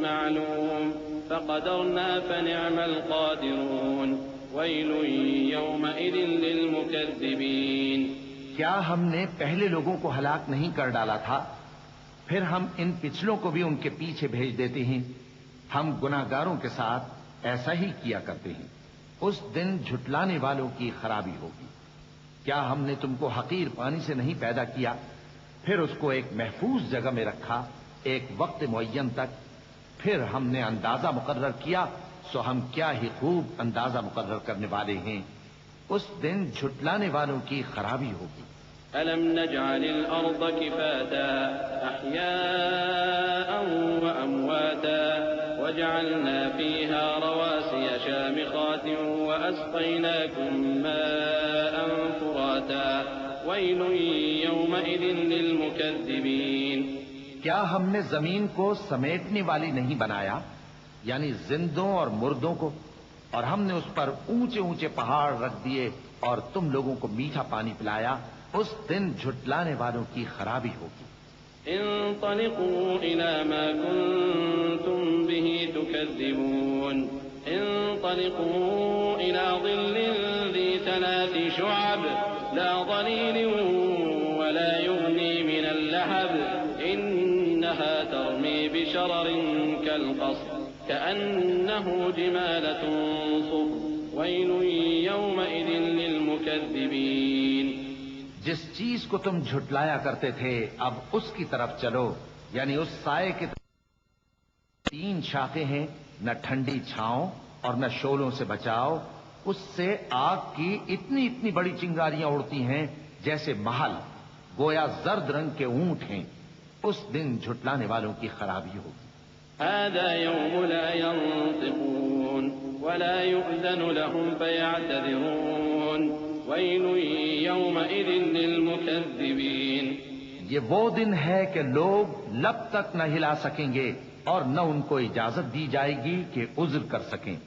معلوم فقدرنا فنعم القادرون ويل يومئذ للمكذبين. کیا ہم نے پہلے لوگوں کو ہلاک نہیں کر ڈالا تھا؟ پھر ہم ان پچھلوں کو بھی ان کے پیچھے بھیج دیتے ہیں. ہم گناہگاروں کے ساتھ ایسا ہی کیا کرتے ہیں. اس دن جھٹلانے والوں کی خرابی ہوگی. کیا ہم نے تم کو حقیر پانی سے نہیں پیدا کیا پھر اس کو ایک محفوظ جگہ میں رکھا ایک وقت معین تک پھر ہم نے اندازہ مقرر کیا سو ہم کیا ہی خوب اندازہ مقرر کرنے والے ہیں. اس دن جھٹلانے والوں کی خرابی ہوگی. ألم نجعل الأرض كفاتا أحياء وأمواتا وجعلنا فيها رواسي شامخات وأسقيناكم ماء فراتا ويل يومئذ للمكذبين. کیا ہم نے زمین کو سمیٹنے والی نہیں بنایا یعنی زندوں اور مردوں کو اور ہم نے اس پر اونچے اونچے پہاڑ رکھ دیے اور تم لوگوں کو میٹھا پانی پلایا. اس دن جھٹلانے والوں کی خرابی ہوگی. انطلقوا إلى ما كنتم به تكذبون انطلقوا إلى ظل ذي 3 شعب لا ظليل ولا يغني من اللهب إنها ترمي بشرر كالقصر كأنه جمالة صفر ويل يومئذ للمكذبين. جس چیز کو تم جھٹلایا کرتے تھے اب اس کی طرف چلو، یعنی اس سائے کی طرف. 3 شاخیں ہیں، نہ ٹھنڈی چھاؤں اور نہ شولوں سے بچاؤ. اس سے آگ کی اتنی اتنی بڑی چنگاریاں اڑتی ہیں جیسے محل، گویا زرد رنگ کے اونٹ ہیں. اس دن جھٹلانے والوں کی خرابی ہوگی. هذا يوم لا ينطقون ولا يؤذن لهم فيعتذرون ويل يومئذ للمكذبين. یہ وہ دن ہے کہ لوگ لب تک نہ ہلا سکیں گے اور نہ ان کو اجازت دی جائے گی کہ عذر کر سکیں.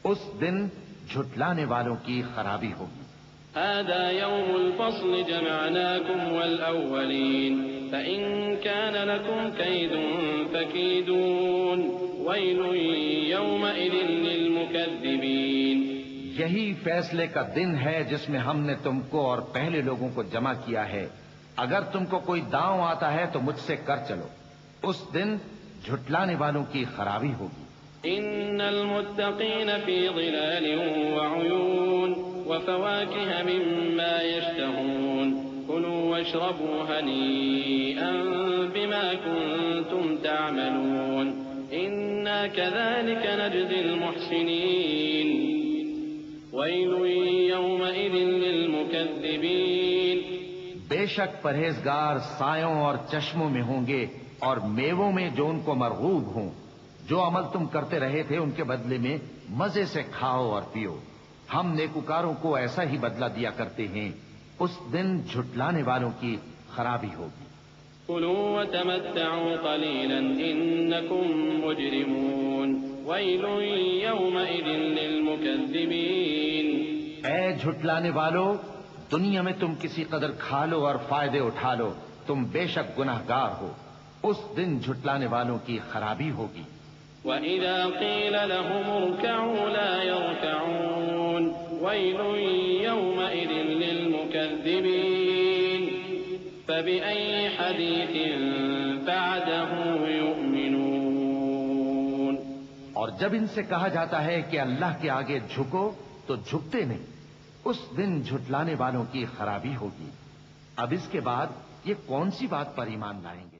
اس دن جھٹلانے والوں کی خرابی ہوگی. هذا يوم الفصل جمعناكم والأولين فإن كان لكم كيد فكيدون ويل يومئذ للمكذبين. یہی فیصلے کا دن ہے جس میں ہم نے تم کو اور پہلے لوگوں کو جمع کیا ہے. اگر تم کو کوئی داؤں آتا ہے تو مجھ سے کر چلو. اس دن جھٹلانے والوں کی خرابی ہوگی. إن المتقين في ظلال وعيون وفواكه مما يشتهون كلوا واشربوا هنيئا بما كنتم تعملون إنا كذلك نجزي المحسنين ويل يومئذ للمكذبين. بے شک پرہیزگار سایوں اور چشموں میں ہوں گے اور میووں میں جو ان کو مرغوب ہوں. جو عمل تم کرتے رہے تھے ان کے بدلے میں مزے سے کھاؤ اور پیو. ہم نیکوکاروں کو ایسا ہی بدلہ دیا کرتے ہیں. اس دن جھٹلانے والوں کی خرابی ہوگی. كلوا وتمتعوا قليلا إنكم مجرمون ويل يومئذ للمكذبين. اے جھٹلانے والو، دنیا میں تم کسی قدر کھا لو اور فائدے اٹھا لو، تم بے شک گناہگار ہو. اس دن جھٹلانے والوں کی خرابی ہوگی. وَإِذَا قِيلَ لَهُمُ ارْكَعُوا لَا يَرْكَعُونَ وَيْلٌ يَوْمَئِذٍ لِّلْمُكَذِّبِينَ فَبِأَيِّ حَدِيثٍ بَعْدَهُ يُؤْمِنُونَ. اور جب ان سے کہا جاتا ہے کہ اللہ کے آگے جھکو تو جھکتے نہیں. اس دن جھٹلانے والوں کی خرابی ہوگی. اب اس کے بعد یہ کون سی بات پر ایمان لائیں گے؟